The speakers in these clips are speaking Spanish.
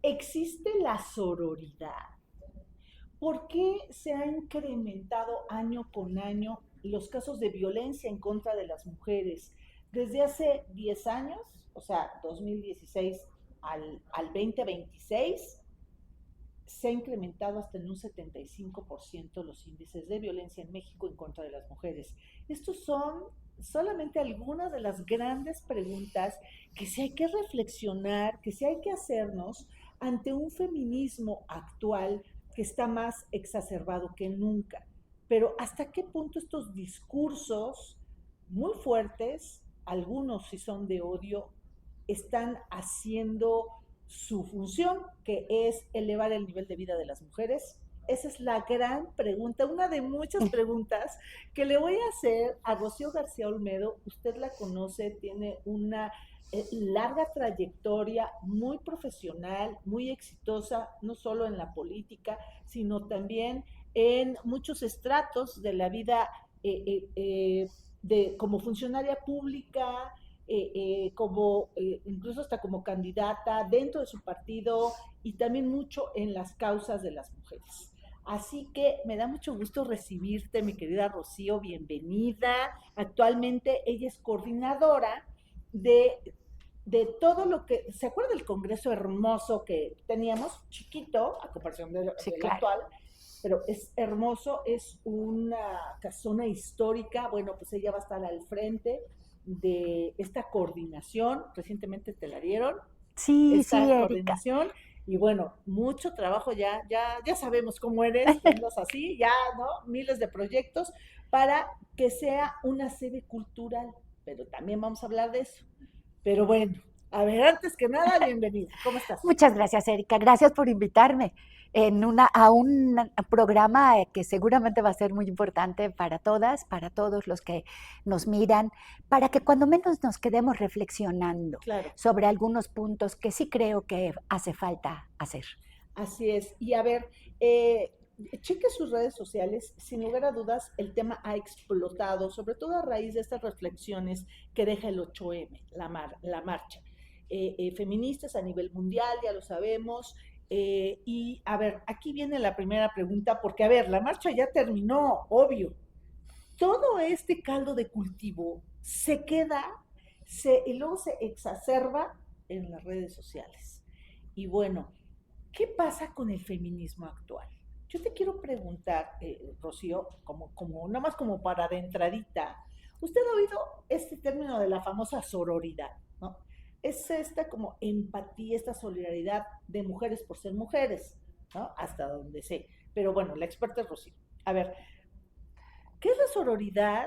¿Existe la sororidad? ¿Por qué se ha incrementado año con año los casos de violencia en contra de las mujeres? Desde hace 10 años, o sea, 2016 al 2026, se ha incrementado hasta en un 75% los índices de violencia en México en contra de las mujeres. Estos son solamente algunas de las grandes preguntas que sí hay que reflexionar, que sí hay que hacernos ante un feminismo actual que está más exacerbado que nunca. Pero ¿hasta qué punto estos discursos muy fuertes, algunos sí son de odio, están haciendo su función, que es elevar el nivel de vida de las mujeres? Esa es la gran pregunta, una de muchas preguntas que le voy a hacer a Rocío García Olmedo. Usted la conoce, tiene una larga trayectoria, muy profesional, muy exitosa, no solo en la política, sino también en muchos estratos de la vida, como funcionaria pública, incluso hasta como candidata dentro de su partido, y también mucho en las causas de las mujeres. Así que me da mucho gusto recibirte, mi querida Rocío, bienvenida. Actualmente ella es coordinadora de todo lo que, ¿se acuerda del congreso hermoso que teníamos, chiquito, a comparación Sí, del claro. actual? Pero es hermoso, es una casona histórica. Bueno, pues ella va a estar al frente de esta coordinación. Recientemente te la dieron, Sí, sí, esta Erika. coordinación. Y bueno, mucho trabajo, ya sabemos cómo eres, tú andas así, ya, ¿no? Miles de proyectos para que sea una sede cultural, pero también vamos a hablar de eso. Pero bueno, a ver, antes que nada, bienvenida, ¿cómo estás? Muchas gracias, Erika. Gracias por invitarme a un programa que seguramente va a ser muy importante para todas, para todos los que nos miran, para que cuando menos nos quedemos reflexionando Claro. sobre algunos puntos que sí creo que hace falta hacer. Así es. Y a ver, cheque sus redes sociales. Sin lugar a dudas, el tema ha explotado, sobre todo a raíz de estas reflexiones que deja el 8M, la marcha. Feministas a nivel mundial, ya lo sabemos. Y a ver, aquí viene la primera pregunta, porque a ver, la marcha ya terminó, obvio. Todo este caldo de cultivo se queda, y luego se exacerba en las redes sociales. Y bueno, ¿qué pasa con el feminismo actual? Yo te quiero preguntar, Rocío, nada más como para de entradita, ¿usted ha oído este término de la famosa sororidad, ¿no? Es esta como empatía, esta solidaridad de mujeres por ser mujeres, ¿no? Hasta donde sé. Pero bueno, la experta es Rocío. A ver, ¿qué es la sororidad?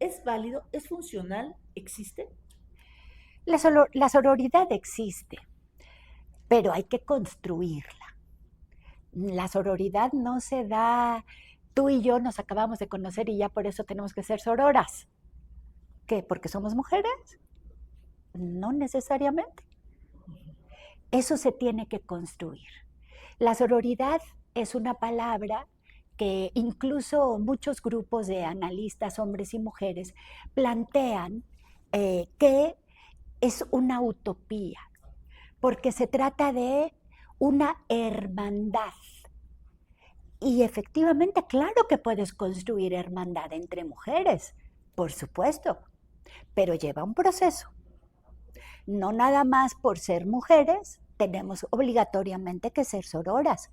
¿Es válido? ¿Es funcional? ¿Existe? La sororidad existe, pero hay que construirla. La sororidad no se da, tú y yo nos acabamos de conocer y ya por eso tenemos que ser sororas. ¿Qué? ¿Porque somos mujeres? No necesariamente. Eso se tiene que construir. La sororidad es una palabra que incluso muchos grupos de analistas, hombres y mujeres, plantean que es una utopía, porque se trata de una hermandad. Y efectivamente, claro que puedes construir hermandad entre mujeres, por supuesto, pero lleva un proceso. No nada más por ser mujeres tenemos obligatoriamente que ser sororas.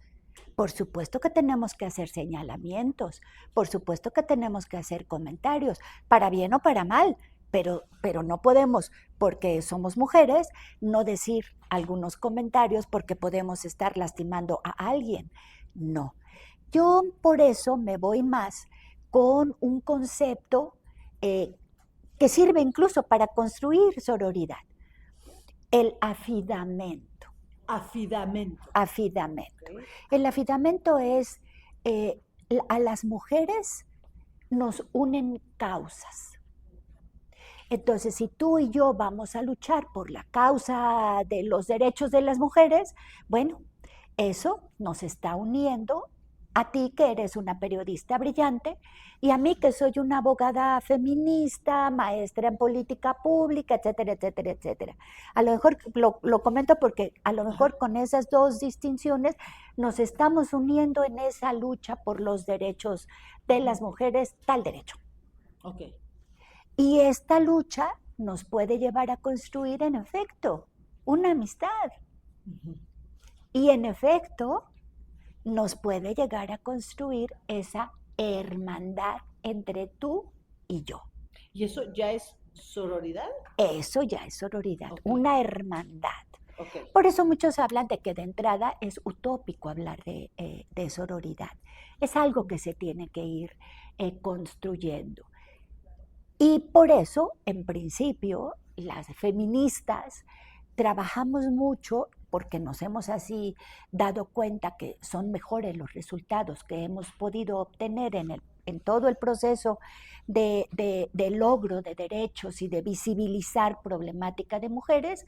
Por supuesto que tenemos que hacer señalamientos, por supuesto que tenemos que hacer comentarios, para bien o para mal, pero no podemos, porque somos mujeres, no decir algunos comentarios porque podemos estar lastimando a alguien. No. Yo por eso me voy más con un concepto que sirve incluso para construir sororidad, el afidamento. Afidamento. Afidamento. ¿Ok? El afidamento es eh, a las mujeres nos unen causas. Entonces, si tú y yo vamos a luchar por la causa de los derechos de las mujeres, bueno, eso nos está uniendo a ti que eres una periodista brillante y a mí que soy una abogada feminista, maestra en política pública, etcétera, etcétera, etcétera. A lo mejor lo comento porque a lo mejor con esas dos distinciones nos estamos uniendo en esa lucha por los derechos de las mujeres, tal derecho. Ok. Y esta lucha nos puede llevar a construir, en efecto, una amistad. Y en efecto, nos puede llegar a construir esa hermandad entre tú y yo. ¿Y eso ya es sororidad? Eso ya es sororidad, una hermandad. Okay. Por eso muchos hablan de que de entrada es utópico hablar de sororidad. Es algo que se tiene que ir construyendo. Y por eso, en principio, las feministas trabajamos mucho porque nos hemos así dado cuenta que son mejores los resultados que hemos podido obtener en todo el proceso de logro de derechos y de visibilizar problemática de mujeres,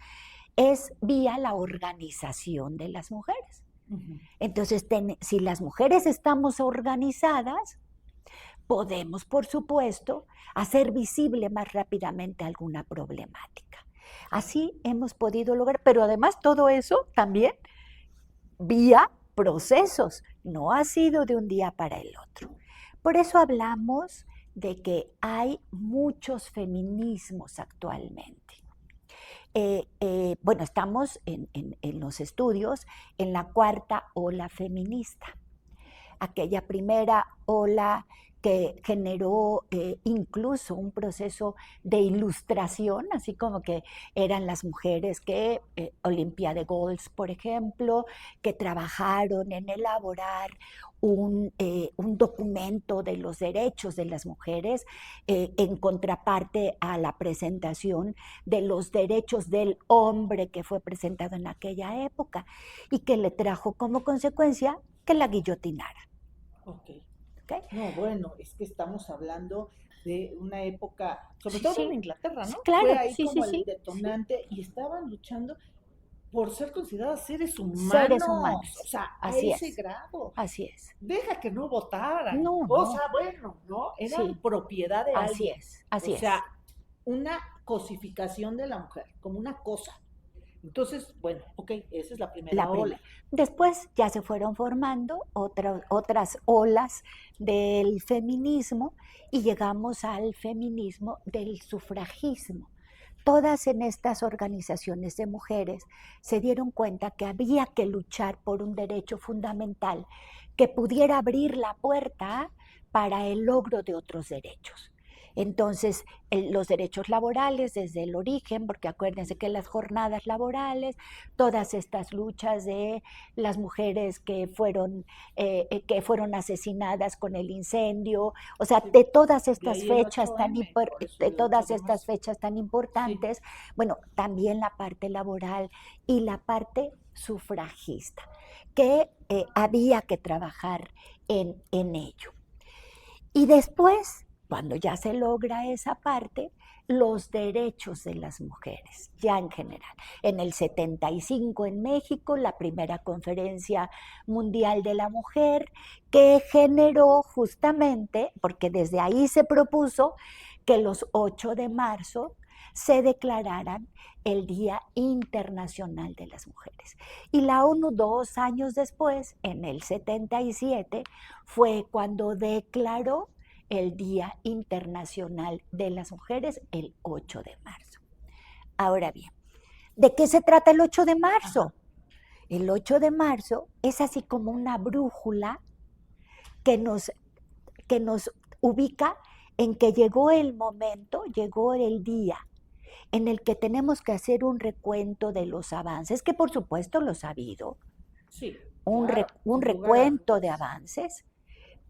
es vía la organización de las mujeres. Entonces, si las mujeres estamos organizadas, podemos, por supuesto, hacer visible más rápidamente alguna problemática. Así hemos podido lograr, pero además todo eso también vía procesos, no ha sido de un día para el otro. Por eso hablamos de que hay muchos feminismos actualmente. Bueno, estamos en los estudios en la cuarta ola feminista. Aquella primera ola que generó incluso un proceso de ilustración, así como que eran las mujeres que, Olimpia de Golds, por ejemplo, que trabajaron en elaborar un documento de los derechos de las mujeres en contraparte a la presentación de los derechos del hombre que fue presentado en aquella época y que le trajo como consecuencia que la guillotinara. Okay. No, bueno, es que estamos hablando de una época, sobre todo en Inglaterra, ¿no? Sí, claro, fue ahí como el detonante y estaban luchando por ser consideradas seres humanos. O sea, así a ese grado. Así es. Deja que no votaran. No, o sea, bueno, ¿no? Eran propiedad de alguien. Así es. O sea, una cosificación de la mujer, como una cosa. Entonces, bueno, ok, esa es la primera ola. Después ya se fueron formando otras olas del feminismo y llegamos al feminismo del sufragismo. Todas en estas organizaciones de mujeres se dieron cuenta que había que luchar por un derecho fundamental que pudiera abrir la puerta para el logro de otros derechos. Entonces, los derechos laborales desde el origen, porque acuérdense que las jornadas laborales, todas estas luchas de las mujeres que fueron asesinadas con el incendio, o sea, de todas estas fechas tan importantes, bueno, también la parte laboral y la parte sufragista, que había que trabajar en ello. Y después, cuando ya se logra esa parte, los derechos de las mujeres, ya en general. En el 75 en México, la primera conferencia mundial de la mujer, que generó justamente, porque desde ahí se propuso que los 8 de marzo se declararan el Día Internacional de las Mujeres. Y la ONU 2 años después, en el 77, fue cuando declaró el Día Internacional de las Mujeres, el 8 de marzo. Ahora bien, ¿de qué se trata el 8 de marzo? El 8 de marzo es así como una brújula que nos ubica en que llegó el momento, llegó el día en el que tenemos que hacer un recuento de los avances, que por supuesto los ha habido, un recuento de avances,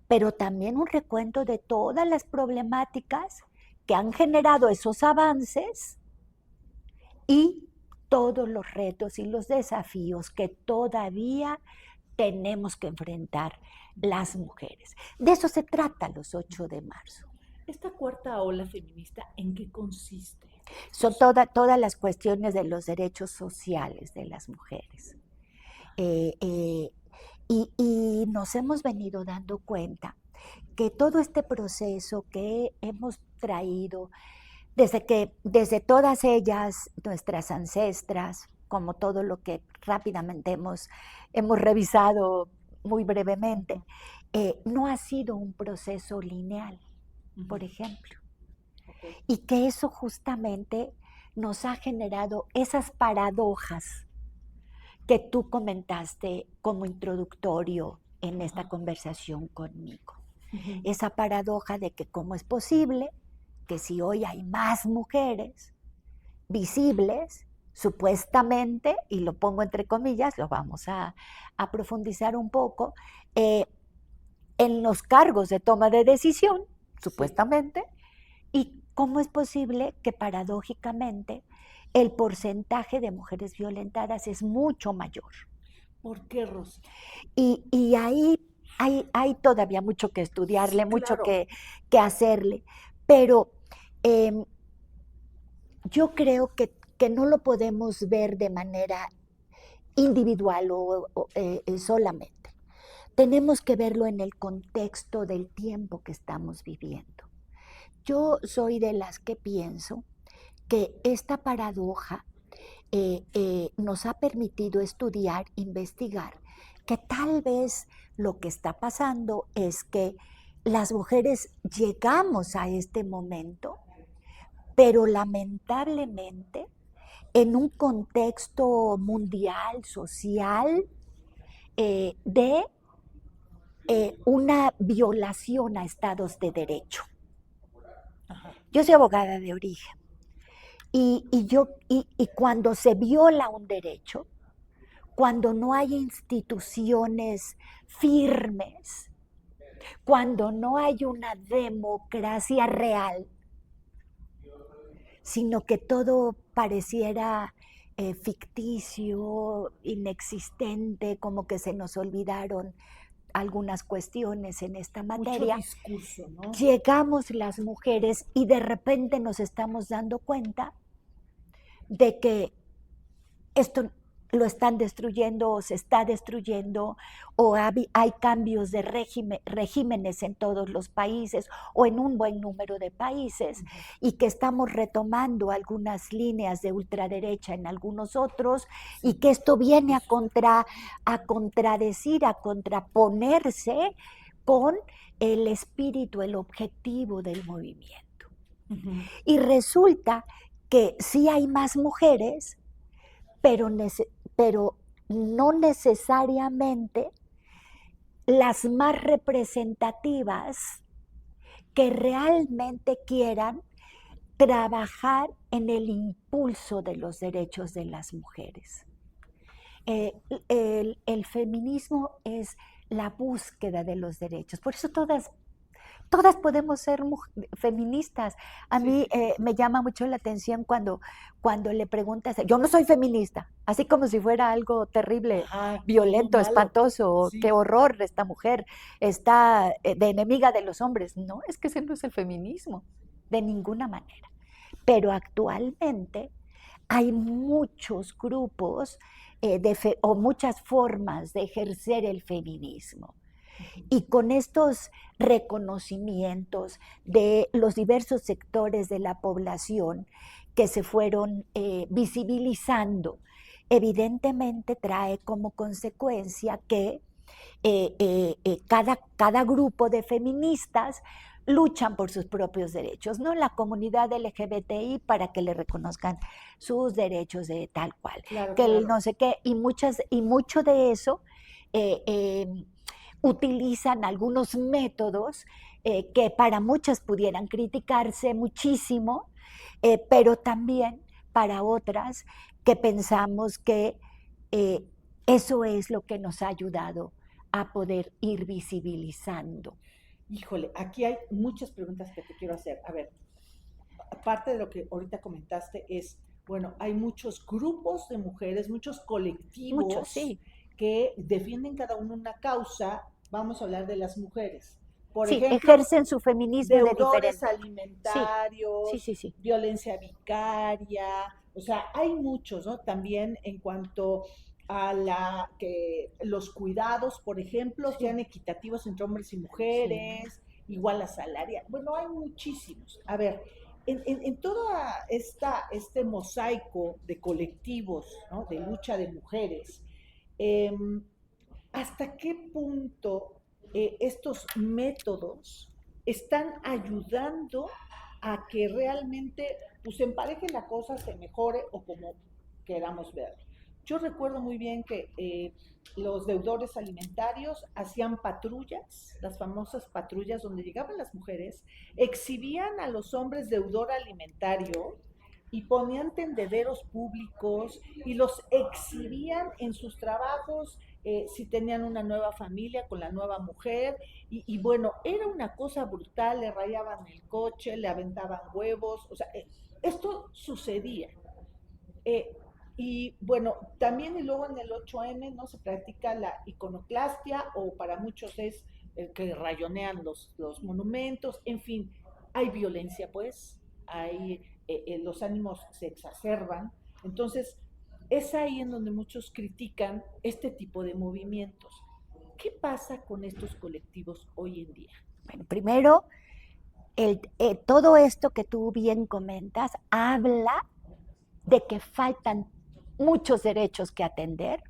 pero también un recuento de todas las problemáticas que han generado esos avances y todos los retos y los desafíos que todavía tenemos que enfrentar las mujeres. De eso se trata los 8 de marzo. ¿Esta cuarta ola feminista en qué consiste? Son todas las cuestiones de los derechos sociales de las mujeres. Y nos hemos venido dando cuenta que todo este proceso que hemos traído, desde todas ellas, nuestras ancestras, como todo lo que rápidamente hemos revisado muy brevemente, no ha sido un proceso lineal, por ejemplo. Ok. Y que eso justamente nos ha generado esas paradojas que tú comentaste como introductorio en esta Ajá. conversación conmigo. Ujú. Esa paradoja de que cómo es posible que si hoy hay más mujeres visibles, supuestamente, y lo pongo entre comillas, lo vamos a profundizar un poco, en los cargos de toma de decisión, Sí. supuestamente, y cómo es posible que paradójicamente el porcentaje de mujeres violentadas es mucho mayor. ¿Por qué, Rosy? Y ahí hay todavía mucho que estudiarle, Sí, mucho claro. que hacerle, pero yo creo que no lo podemos ver de manera individual o solamente. Tenemos que verlo en el contexto del tiempo que estamos viviendo. Yo soy de las que pienso que esta paradoja nos ha permitido estudiar, investigar, que tal vez lo que está pasando es que las mujeres llegamos a este momento, pero lamentablemente en un contexto mundial, social, de una violación a estados de derecho. Ajá. Yo soy abogada de origen y cuando se viola un derecho, cuando no hay instituciones firmes, cuando no hay una democracia real, sino que todo pareciera ficticio, inexistente, como que se nos olvidaron algunas cuestiones en esta Mucho materia, discurso, ¿no? llegamos las mujeres y de repente nos estamos dando cuenta de que esto lo están destruyendo o se está destruyendo o hay cambios de regímenes en todos los países o en un buen número de países y que estamos retomando algunas líneas de ultraderecha en algunos otros y que esto viene a contradecir, a contraponerse con el espíritu, el objetivo del movimiento. Ujú. Y resulta que sí hay más mujeres, pero no necesariamente las más representativas que realmente quieran trabajar en el impulso de los derechos de las mujeres. El feminismo es la búsqueda de los derechos, por eso todas podemos ser feministas. A Sí, mí sí, sí. me llama mucho la atención cuando le preguntas, yo no soy feminista, así como si fuera algo terrible, Ajá, algo violento, malo. espantoso, qué Sí. horror esta mujer, está de enemiga de los hombres. No, es que ese no es el feminismo, de ninguna manera. Pero actualmente hay muchos grupos o muchas formas de ejercer el feminismo. Y con estos reconocimientos de los diversos sectores de la población que se fueron visibilizando, evidentemente trae como consecuencia que cada grupo de feministas luchan por sus propios derechos, ¿no? La comunidad LGBTI para que le reconozcan sus derechos de tal cual, Claro, que el claro. no sé qué, y mucho de eso utilizan algunos métodos que para muchas pudieran criticarse muchísimo, pero también para otras que pensamos que eh, eso es lo que nos ha ayudado a poder ir visibilizando. Híjole, aquí hay muchas preguntas que te quiero hacer. A ver, aparte de lo que ahorita comentaste es, bueno, hay muchos grupos de mujeres, muchos Mucho, colectivos sí. que defienden cada uno una causa. Vamos a hablar de las mujeres. Por Sí, ejemplo, ejercen su feminismo de deudores diferente. Sí, sí, alimentarios, sí, sí. violencia vicaria, o sea, hay muchos, ¿no? También en cuanto a que los cuidados, por ejemplo, Sí, sean equitativos entre hombres y sí. mujeres, igual a salaria. Bueno, hay muchísimos. A ver, en todo este mosaico de colectivos, ¿no? De lucha de mujeres, eh, ¿hasta qué punto estos métodos están ayudando a que realmente pues empareje la cosa, se mejore o como queramos ver? Yo recuerdo muy bien que los deudores alimentarios hacían patrullas, las famosas patrullas donde llegaban las mujeres, exhibían a los hombres deudor alimentario y ponían tendederos públicos y los exhibían en sus trabajos, si tenían una nueva familia con la nueva mujer, y bueno, era una cosa brutal, le rayaban el coche, le aventaban huevos, o sea, esto sucedía. Eh, y bueno, también y luego en el 8M no se practica la iconoclastia o para muchos es el que rayonean los monumentos, en fin, hay violencia pues, hay, los ánimos se exacerban, entonces es ahí en donde muchos critican este tipo de movimientos. ¿Qué pasa con estos colectivos hoy en día? Bueno, primero, todo esto que tú bien comentas habla de que faltan muchos derechos que atender,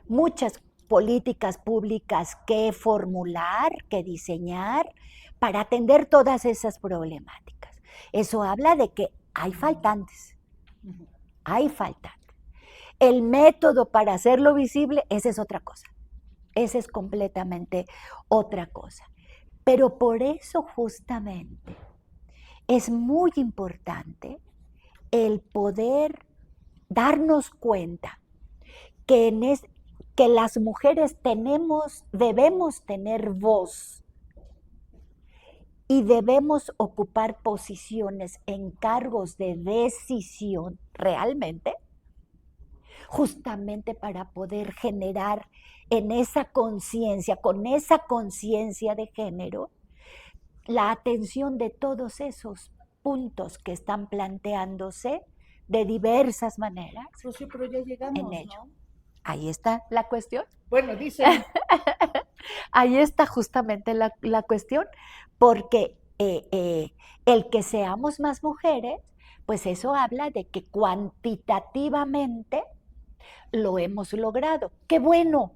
muchas políticas públicas que formular, que diseñar para atender todas esas problemáticas. Eso habla de que hay faltantes, hay faltantes. El método para hacerlo visible, esa es otra cosa. Esa es completamente otra cosa. Pero por eso justamente es muy importante el poder darnos cuenta que, que las mujeres debemos tener voz y debemos ocupar posiciones en cargos de decisión realmente, justamente para poder generar en esa conciencia, con esa conciencia de género, la atención de todos esos puntos que están planteándose de diversas maneras Rocío, pero ya en llegamos, ello. ¿no? Ahí está la cuestión. Bueno, dicen. Ahí está justamente la cuestión, porque el que seamos más mujeres, pues eso habla de que cuantitativamente lo hemos logrado. ¡Qué bueno!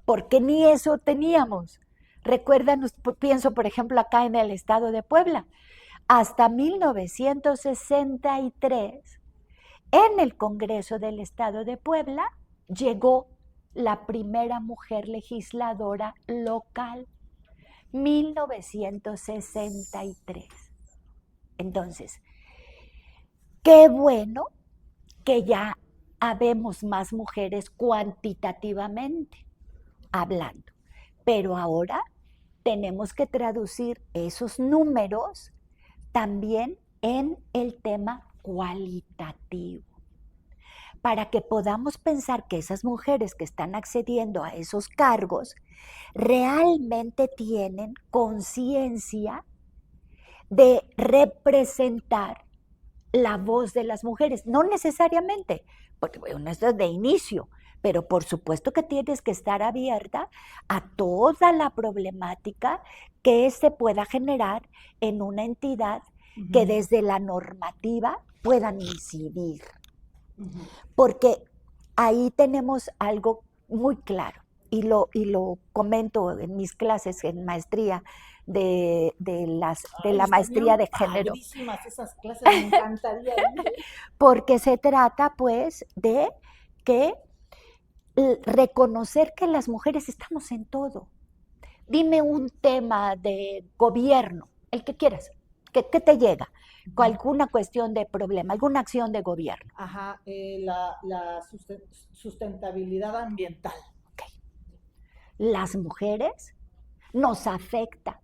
Porque ni eso teníamos. Recuerdan, pienso por ejemplo acá en el estado de Puebla, hasta 1963, en el Congreso del Estado de Puebla, llegó la primera mujer legisladora local, 1963. Entonces, qué bueno que ya habemos más mujeres cuantitativamente hablando, pero ahora tenemos que traducir esos números también en el tema cualitativo, para que podamos pensar que esas mujeres que están accediendo a esos cargos realmente tienen conciencia de representar la voz de las mujeres, no necesariamente, porque bueno, esto es de inicio, pero por supuesto que tienes que estar abierta a toda la problemática que se pueda generar en una entidad que desde la normativa puedan incidir, porque ahí tenemos algo muy claro y lo comento en mis clases en maestría de Ay, la maestría estarían de género, padrísimas esas clases, me encantaría ir. porque se trata pues de que reconocer que las mujeres estamos en todo. Dime un tema de gobierno, el que quieras, que te llega, con alguna cuestión de problema, alguna acción de gobierno. Ajá, la sustentabilidad ambiental. Okay. Las mujeres nos afecta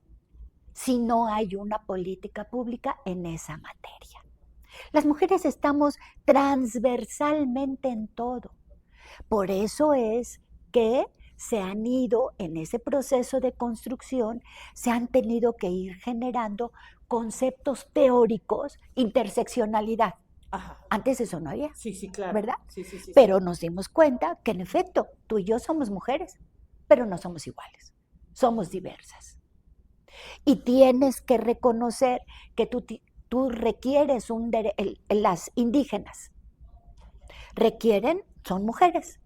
si no hay una política pública en esa materia. Las mujeres estamos transversalmente en todo. Por eso es que se han ido en ese proceso de construcción, se han tenido que ir generando conceptos teóricos, interseccionalidad. Ajá. Antes eso no había, Sí, sí, claro. ¿verdad? Sí, sí, sí. Pero nos dimos cuenta que en efecto, tú y yo somos mujeres, pero no somos iguales, somos diversas. Y tienes que reconocer que tú requieres las indígenas requieren, son mujeres,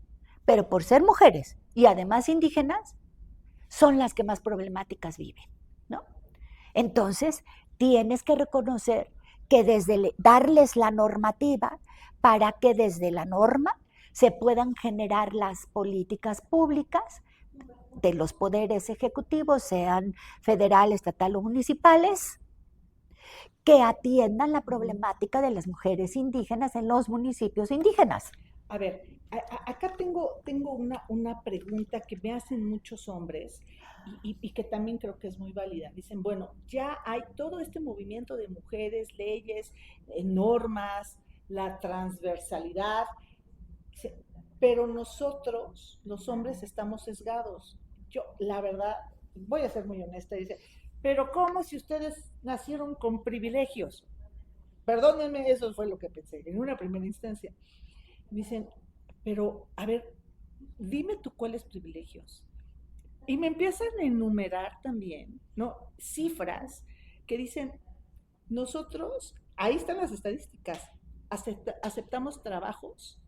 pero por ser mujeres y además indígenas, son las que más problemáticas viven, ¿no? Entonces, tienes que reconocer que darles la normativa para que desde la norma se puedan generar las políticas públicas de los poderes ejecutivos, sean federal, estatal o municipales, que atiendan la problemática de las mujeres indígenas en los municipios indígenas. A ver, acá tengo una pregunta que me hacen muchos hombres y que también creo que es muy válida. Dicen, bueno, ya hay todo este movimiento de mujeres, leyes, normas, la transversalidad, pero nosotros, los hombres, estamos sesgados. Yo, la verdad, voy a ser muy honesta, dice, pero ¿cómo si ustedes nacieron con privilegios? Perdónenme, eso fue lo que pensé en una primera instancia. Dicen, pero a ver, dime tú cuáles privilegios. Y me empiezan a enumerar también, ¿no? Cifras que dicen, nosotros, ahí están las estadísticas, aceptamos trabajos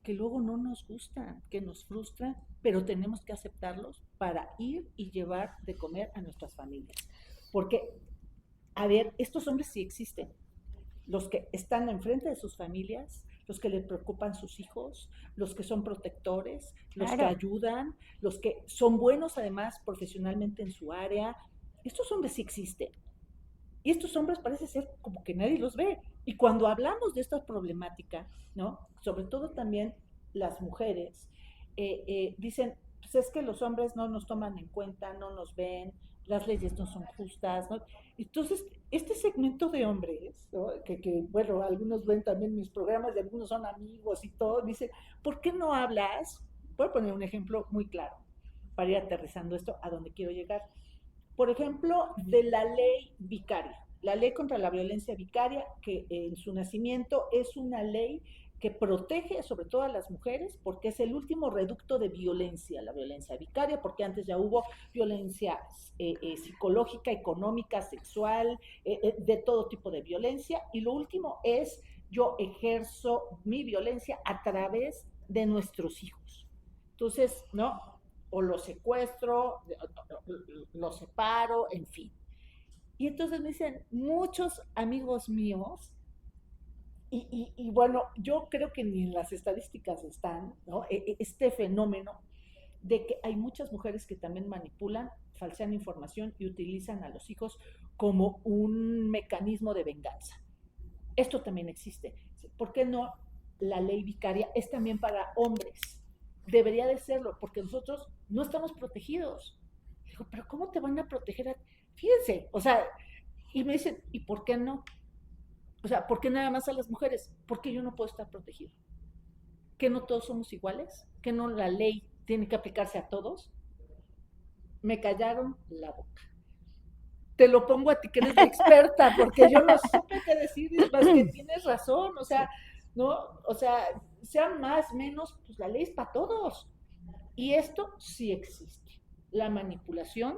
que luego no nos gustan, que nos frustran, pero tenemos que aceptarlos para ir y llevar de comer a nuestras familias. Porque, a ver, estos hombres sí existen, los que están enfrente de sus familias, los que les preocupan sus hijos, los que son protectores, los que Claro. ayudan, los que son buenos además profesionalmente en su área. Estos hombres sí existen. Y estos hombres parece ser como que nadie los ve. Y cuando hablamos de esta problemática, ¿no? Sobre todo también las mujeres, dicen, pues es que los hombres no nos toman en cuenta, no nos ven, las leyes no son justas, ¿no? Entonces, este segmento de hombres, ¿no? Bueno, algunos ven también mis programas y algunos son amigos y todo, dicen, ¿por qué no hablas? Voy a poner un ejemplo muy claro para ir aterrizando esto a donde quiero llegar. Por ejemplo, de la ley vicaria, la ley contra la violencia vicaria, que en su nacimiento es una ley que protege sobre todo a las mujeres porque es el último reducto de violencia, la violencia vicaria, porque antes ya hubo violencia psicológica, económica, sexual, de todo tipo de violencia, y lo último es yo ejerzo mi violencia a través de nuestros hijos. Entonces, ¿no? O lo secuestro, lo separo, en fin. Y entonces me dicen muchos amigos míos, y bueno, yo creo que ni en las estadísticas están, ¿no? Este fenómeno de que hay muchas mujeres que también manipulan, falsean información y utilizan a los hijos como un mecanismo de venganza. Esto también existe. ¿Por qué no la ley vicaria es también para hombres? Debería de serlo, porque nosotros no estamos protegidos. Digo, pero ¿cómo te van a proteger? Fíjense, o sea, y me dicen, ¿y por qué no? O sea, ¿por qué nada más a las mujeres? Porque yo no puedo estar protegido. ¿Que no todos somos iguales? ¿Que no la ley tiene que aplicarse a todos? Me callaron la boca. Te lo pongo a ti que eres la experta, porque yo no supe qué decir, más que tienes razón, o sea, ¿no? O sea, sean más, menos, pues la ley es para todos. Y esto sí existe. La manipulación,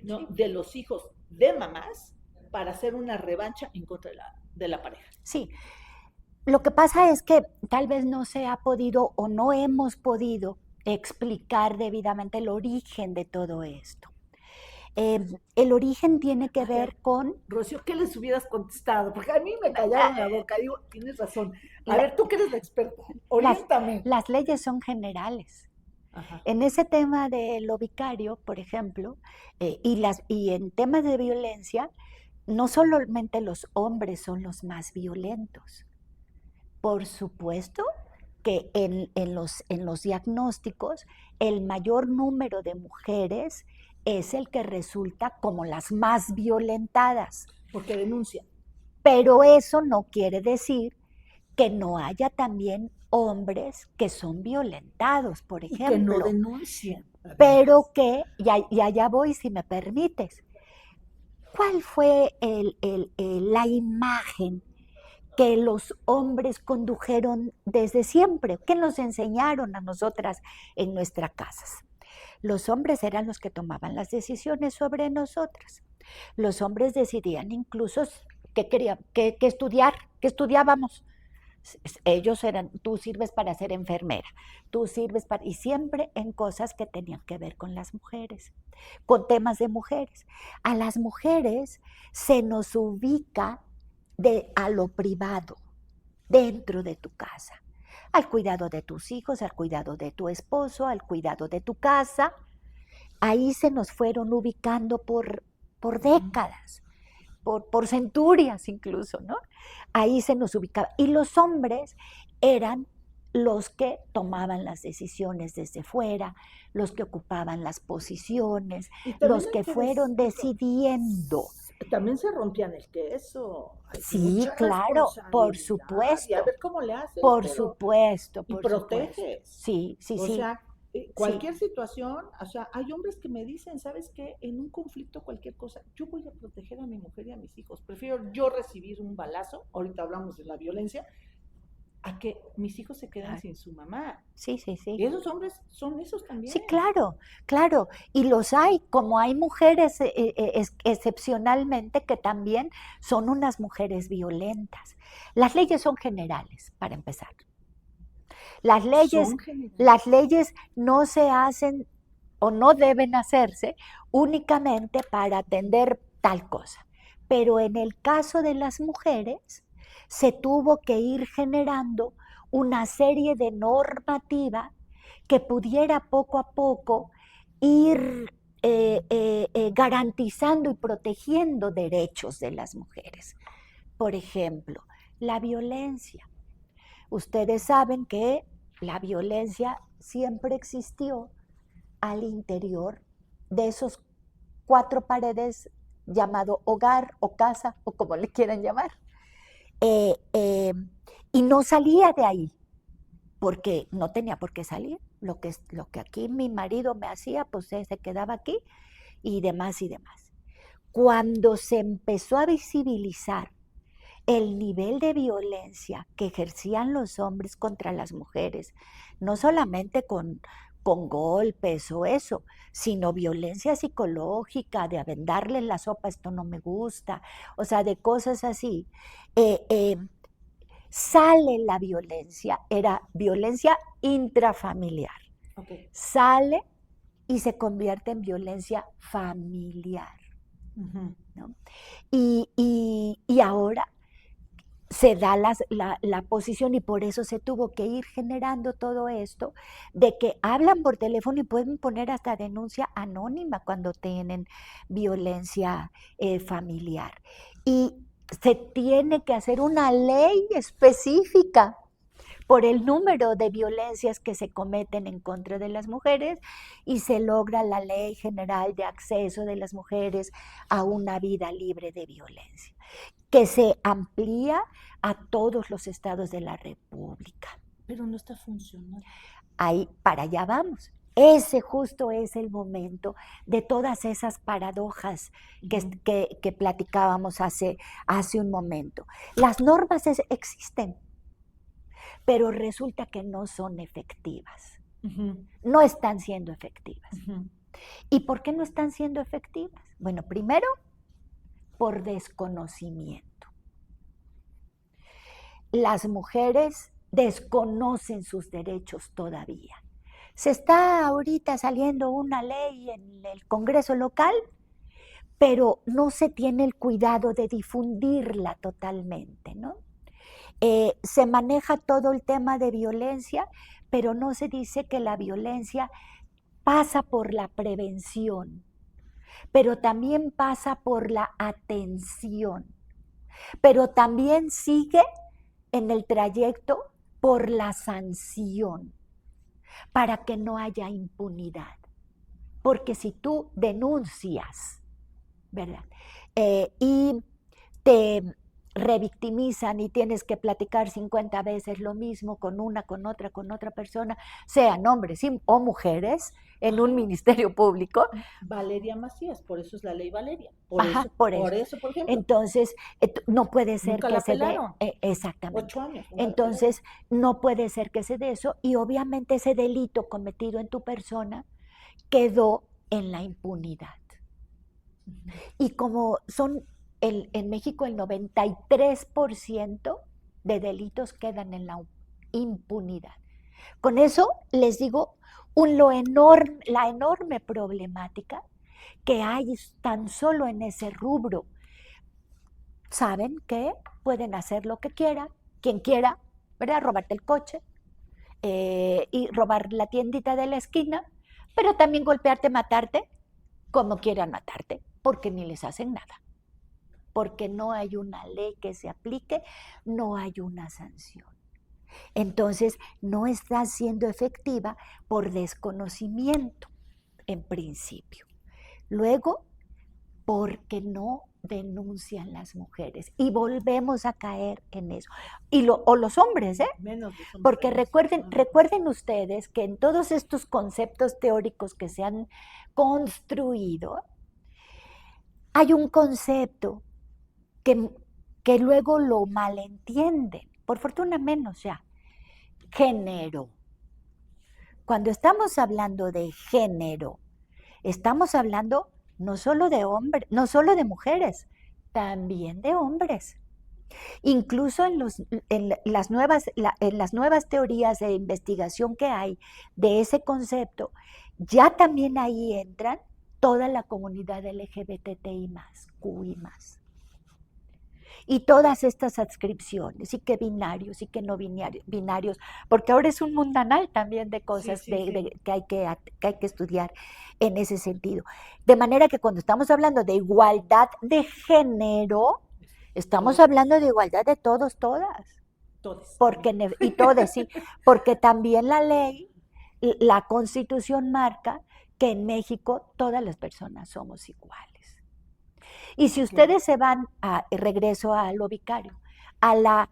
¿no? Sí, de los hijos de mamás para hacer una revancha en contra de la pareja. Sí, lo que pasa es que tal vez no se ha podido o no hemos podido explicar debidamente el origen de todo esto. El origen tiene que ver con... Rocío, ¿qué les hubieras contestado? Porque a mí me callaron la boca. Digo, tienes razón. A ver, tú que eres la experta, oriéntame. Las leyes son generales. Ajá. En ese tema de lo vicario, por ejemplo, y en temas de violencia, no solamente los hombres son los más violentos. Por supuesto que en los diagnósticos el mayor número de mujeres es el que resulta como las más violentadas. Porque denuncian. Pero eso no quiere decir que no haya también hombres que son violentados, por ejemplo. Y que no denuncian. Pero que, y allá voy si me permites, ¿cuál fue la imagen que los hombres condujeron desde siempre, que nos enseñaron a nosotras en nuestras casas. Los hombres eran los que tomaban las decisiones sobre nosotras. Los hombres decidían incluso qué estudiar, qué estudiábamos. Ellos eran, tú sirves para ser enfermera, tú sirves para, y siempre en cosas que tenían que ver con las mujeres, con temas de mujeres. A las mujeres se nos ubica a lo privado, dentro de tu casa, al cuidado de tus hijos, al cuidado de tu esposo, al cuidado de tu casa. Ahí se nos fueron ubicando por décadas, por centurias incluso, ¿no? Ahí se nos ubicaba. Y los hombres eran los que tomaban las decisiones desde fuera, los que ocupaban las posiciones, los que fueron decidiendo. También se rompían el queso. Sí, claro, por supuesto. Y a ver cómo le haces. Por supuesto. Y proteges. Sí. O sea, cualquier situación, o sea, hay hombres que me dicen, ¿sabes qué? En un conflicto, cualquier cosa, yo voy a proteger a mi mujer y a mis hijos. Prefiero yo recibir un balazo, ahorita hablamos de la violencia, a que mis hijos se queden sin su mamá. Sí. Y esos hombres son esos también. Sí, claro. Y los hay, como hay mujeres excepcionalmente que también son unas mujeres violentas. Las leyes son generales, para empezar. Las leyes no se hacen o no deben hacerse únicamente para atender tal cosa. Pero en el caso de las mujeres, se tuvo que ir generando una serie de normativa que pudiera poco a poco ir garantizando y protegiendo derechos de las mujeres. Por ejemplo, la violencia. Ustedes saben que la violencia siempre existió al interior de esos 4 paredes llamado hogar o casa o como le quieran llamar. Y no salía de ahí, porque no tenía por qué salir. Lo que aquí mi marido me hacía, pues se quedaba aquí y demás y demás. Cuando se empezó a visibilizar el nivel de violencia que ejercían los hombres contra las mujeres, no solamente con golpes o eso, sino violencia psicológica, de darles la sopa, esto no me gusta, o sea, de cosas así. Sale la violencia, era violencia intrafamiliar. Okay. Sale y se convierte en violencia familiar. Uh-huh. ¿No? Y ahora se da la posición, y por eso se tuvo que ir generando todo esto, de que hablan por teléfono y pueden poner hasta denuncia anónima cuando tienen violencia familiar. Y se tiene que hacer una ley específica por el número de violencias que se cometen en contra de las mujeres, y se logra la Ley General de Acceso de las Mujeres a una vida libre de violencia, que se amplía a todos los estados de la República. Pero no está funcionando. Ahí, para allá vamos. Ese justo es el momento de todas esas paradojas que platicábamos hace un momento. Las normas existen, pero resulta que no son efectivas. Uh-huh. No están siendo efectivas. Uh-huh. ¿Y por qué no están siendo efectivas? Bueno, primero, por desconocimiento. Las mujeres desconocen sus derechos todavía. Se está ahorita saliendo una ley en el Congreso local, pero no se tiene el cuidado de difundirla totalmente, ¿no? Se maneja todo el tema de violencia, pero no se dice que la violencia pasa por la prevención, pero también pasa por la atención, pero también sigue en el trayecto por la sanción, para que no haya impunidad. Porque si tú denuncias, ¿verdad? Y revictimizan y tienes que platicar 50 veces lo mismo con una, con otra persona, sean hombres o mujeres, en un ministerio público. Valeria Macías, por eso es la ley Valeria. Ajá, por eso. Por ejemplo. Entonces, no puede ser Nunca que la se dé. pelaron. Exactamente. 8 años. Entonces, no puede ser que se dé eso y obviamente ese delito cometido en tu persona quedó en la impunidad. Y como son en México el 93% de delitos quedan en la impunidad. Con eso les digo la enorme problemática que hay tan solo en ese rubro. Saben que pueden hacer lo que quiera, quien quiera, ¿verdad? Robarte el coche y robar la tiendita de la esquina, pero también golpearte, matarte, como quieran matarte, porque ni les hacen nada. Porque no hay una ley que se aplique, no hay una sanción. Entonces, no está siendo efectiva por desconocimiento, en principio. Luego, porque no denuncian las mujeres. Y volvemos a caer en eso. O los hombres, ¿eh? Menos los hombres. Porque recuerden ustedes que en todos estos conceptos teóricos que se han construido, hay un concepto que luego lo malentienden, por fortuna menos ya, género. Cuando estamos hablando de género, estamos hablando no solo de hombres, no solo de mujeres, también de hombres. Incluso en las nuevas teorías de investigación que hay de ese concepto, ya también ahí entran toda la comunidad LGBTI+, QI+. Y todas estas adscripciones, y que binarios, y que no binarios, porque ahora es un mundanal también de cosas que hay que estudiar en ese sentido. De manera que cuando estamos hablando de igualdad de género, estamos hablando de igualdad de todos, todas. Todos. Y todos, sí, porque también la ley, la Constitución marca que en México todas las personas somos iguales. Y si ustedes se van, regreso a lo vicario, a la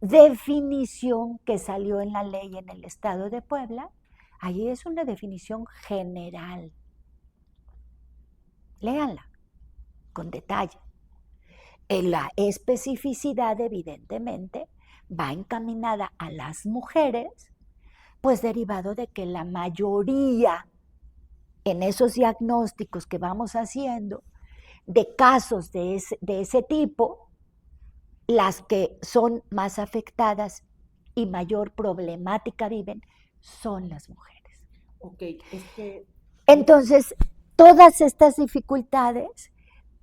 definición que salió en la ley en el Estado de Puebla, ahí es una definición general. Léanla con detalle. La especificidad, evidentemente, va encaminada a las mujeres, pues derivado de que la mayoría en esos diagnósticos que vamos haciendo de casos de ese tipo, las que son más afectadas y mayor problemática viven son las mujeres. Ok, Entonces, todas estas dificultades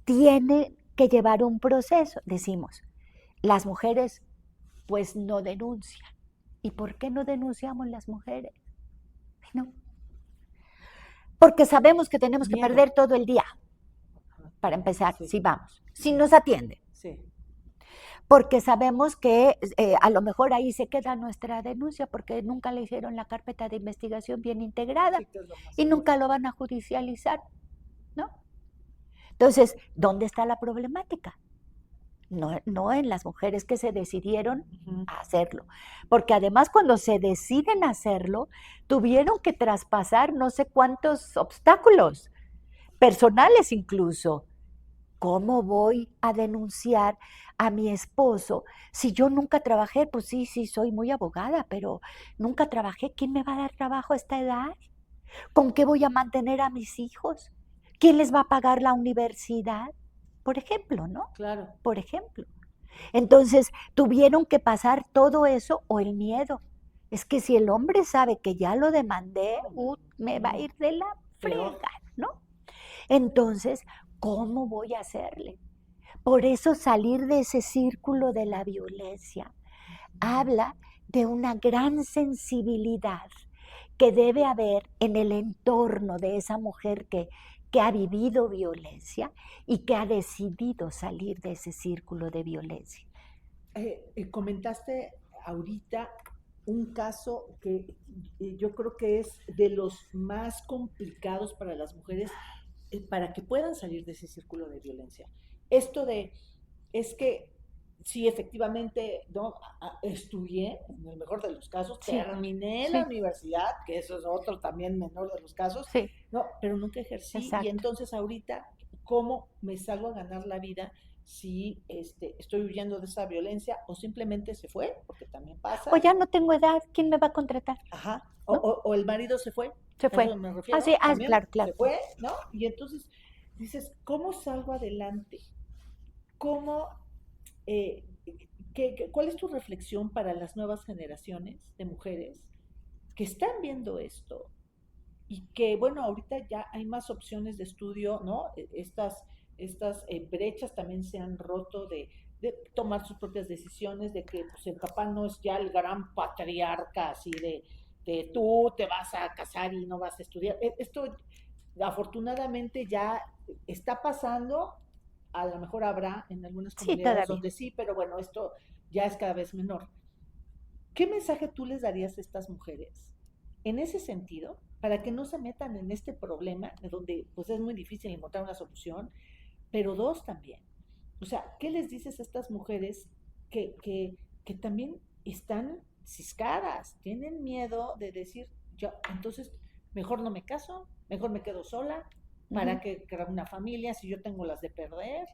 tienen que llevar un proceso. Decimos, las mujeres pues no denuncian. ¿Y por qué no denunciamos las mujeres? No. Porque sabemos que tenemos que perder todo el día. Para empezar, si vamos, si nos atienden. Sí. Porque sabemos que a lo mejor ahí se queda nuestra denuncia porque nunca le hicieron la carpeta de investigación bien integrada y nunca lo van a judicializar, ¿no? Entonces, ¿dónde está la problemática? No en las mujeres que se decidieron a hacerlo, porque además cuando se deciden a hacerlo, tuvieron que traspasar no sé cuántos obstáculos, personales incluso. ¿Cómo voy a denunciar a mi esposo si yo nunca trabajé? Pues sí, soy muy abogada, pero nunca trabajé. ¿Quién me va a dar trabajo a esta edad? ¿Con qué voy a mantener a mis hijos? ¿Quién les va a pagar la universidad? Por ejemplo, ¿no? Claro. Por ejemplo. Entonces, tuvieron que pasar todo eso o el miedo. Es que si el hombre sabe que ya lo demandé, me va a ir de la frega, ¿no? Entonces, ¿cómo voy a hacerle? Por eso salir de ese círculo de la violencia habla de una gran sensibilidad que debe haber en el entorno de esa mujer que ha vivido violencia y que ha decidido salir de ese círculo de violencia. Comentaste ahorita un caso que yo creo que es de los más complicados para las mujeres para que puedan salir de ese círculo de violencia. Es que sí, efectivamente, ¿no? Estudié, en el mejor de los casos, Sí, terminé la sí, universidad, que eso es otro también menor de los casos, sí, no, pero nunca ejercí. Y exacto. entonces ahorita, ¿cómo me salgo a ganar la vida si estoy huyendo de esa violencia o simplemente se fue? Porque también O pasa, ya no tengo edad, ¿quién me va a contratar? ajá, ¿No? o el marido se fue, Se a eso fue. me Ah, refiero, sí, ah, también claro, claro, se claro. fue, ¿no? Y entonces dices, ¿cómo salgo adelante? ¿Cómo eh, ¿cuál es tu reflexión para las nuevas generaciones de mujeres que están viendo esto? Y que, bueno, ahorita ya hay más opciones de estudio, ¿no? Estas brechas también se han roto de tomar sus propias decisiones, de que pues, el papá no es ya el gran patriarca, así de tú te vas a casar y no vas a estudiar. Esto afortunadamente ya está pasando, a lo mejor habrá en algunas Sí, comunidades todavía. donde sí, pero bueno, esto ya es cada vez menor. ¿Qué mensaje tú les darías a estas mujeres en ese sentido para que no se metan en este problema de donde pues es muy difícil encontrar una solución, pero dos también? O sea, ¿qué les dices a estas mujeres que también están ciscadas, tienen miedo de decir, yo, entonces mejor no me caso, mejor me quedo sola, Ujú, para que crear una familia si yo tengo las de perder,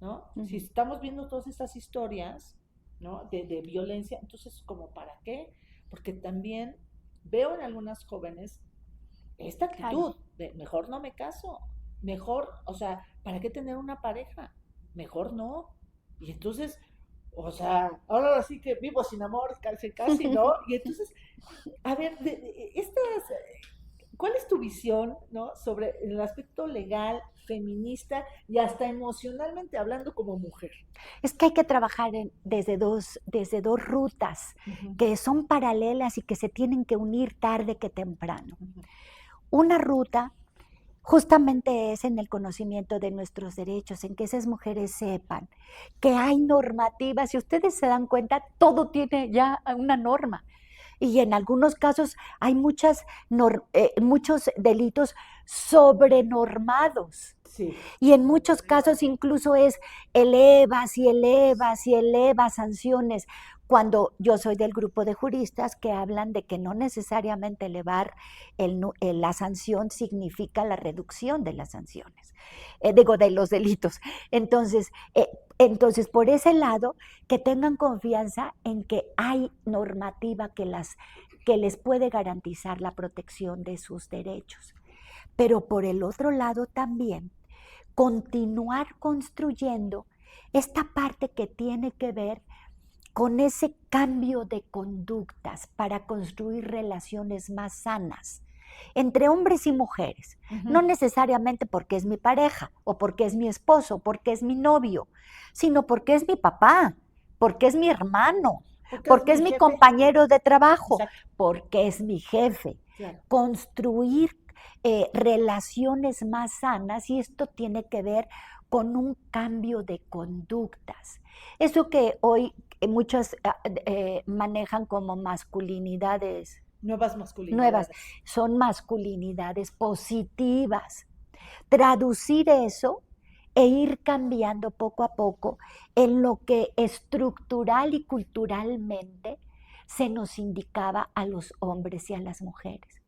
¿no? Si ujú. estamos viendo todas estas historias, ¿no? De violencia, entonces, ¿como para qué? Porque también veo en algunas jóvenes esta Claro. actitud de mejor no me caso, mejor, o sea, ¿para qué tener una pareja? Mejor no. Y entonces, o sea, ahora sí que vivo sin amor, casi, casi, ¿no? Y entonces, a ver, ¿cuál es tu visión, ¿no? Sobre el aspecto legal, feminista y hasta emocionalmente hablando como mujer. Es que hay que trabajar desde dos rutas Ujú, que son paralelas y que se tienen que unir tarde que temprano. ujú, Una ruta justamente es en el conocimiento de nuestros derechos, en que esas mujeres sepan que hay normativas. Si ustedes se dan cuenta, todo tiene ya una norma. Y en algunos casos hay muchos delitos sobrenormados. sí, Y en muchos casos incluso es elevas y elevas y elevas sanciones, cuando yo soy del grupo de juristas que hablan de que no necesariamente elevar la sanción significa la reducción de las sanciones, digo, de los delitos. Entonces, entonces, por ese lado, que tengan confianza en que hay normativa que les puede garantizar la protección de sus derechos. Pero por el otro lado también, continuar construyendo esta parte que tiene que ver con ese cambio de conductas para construir relaciones más sanas entre hombres y mujeres, ujú, no necesariamente porque es mi pareja o porque es mi esposo, porque es mi novio, sino porque es mi papá, porque es mi hermano, porque es porque es mi mi jefe. compañero de trabajo, Exacto, porque es mi jefe. claro. Construir relaciones más sanas, y esto tiene que ver con un cambio de conductas. Eso que hoy muchas manejan como masculinidades Nuevas nuevas, masculinidades. son masculinidades positivas. Traducir eso e ir cambiando poco a poco en lo que estructural y culturalmente se nos indicaba a los hombres y a las mujeres.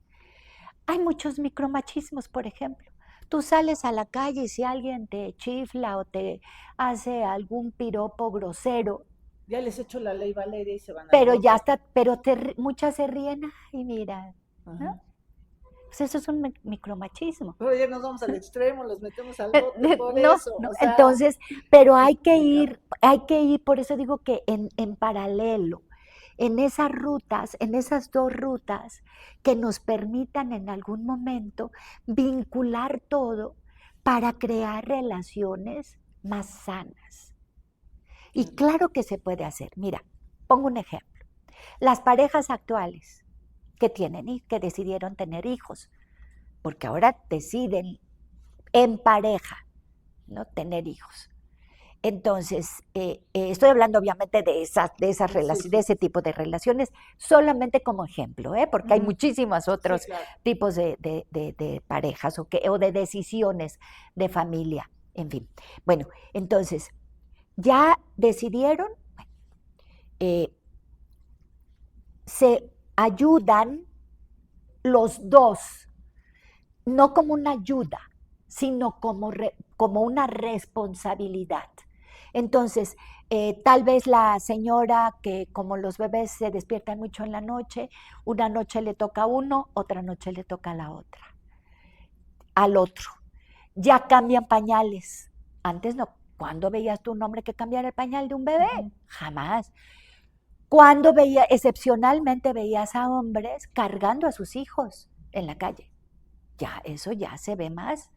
Hay muchos micromachismos, por ejemplo. Tú sales a la calle y si alguien te chifla o te hace algún piropo grosero, Ya les echo la ley Valeria y se van al pero ya bote. está, muchas se ríen, y mira, ¿no? Ajá. Pues eso es un micromachismo. Pero ya nos vamos al extremo, los metemos al bote por No, eso. no, O sea, entonces, pero es complicado. hay que ir, por eso digo que en paralelo, en esas rutas, en esas dos rutas que nos permitan en algún momento vincular todo para crear relaciones más sanas. Y Claro. claro que se puede hacer. Mira, pongo un ejemplo. Las parejas actuales que decidieron tener hijos, porque ahora deciden en pareja, ¿no? Tener hijos. Entonces, estoy hablando obviamente de esas Sí, relaciones, de sí. ese tipo de relaciones, solamente como ejemplo, porque hay Ujú, muchísimos sí, otros claro. tipos de parejas o de decisiones de familia, en fin. Bueno, entonces, ya decidieron, eh, se ayudan los dos, no como una ayuda, sino como una responsabilidad. Entonces, tal vez la señora que como los bebés se despiertan mucho en la noche, una noche le toca a uno, otra noche le toca a la otra, al otro. Ya cambian pañales. Antes no. ¿Cuándo veías tú un hombre que cambiara el pañal de un bebé? Jamás. ¿Cuándo excepcionalmente veías a hombres cargando a sus hijos en la calle? Ya, eso ya se ve más.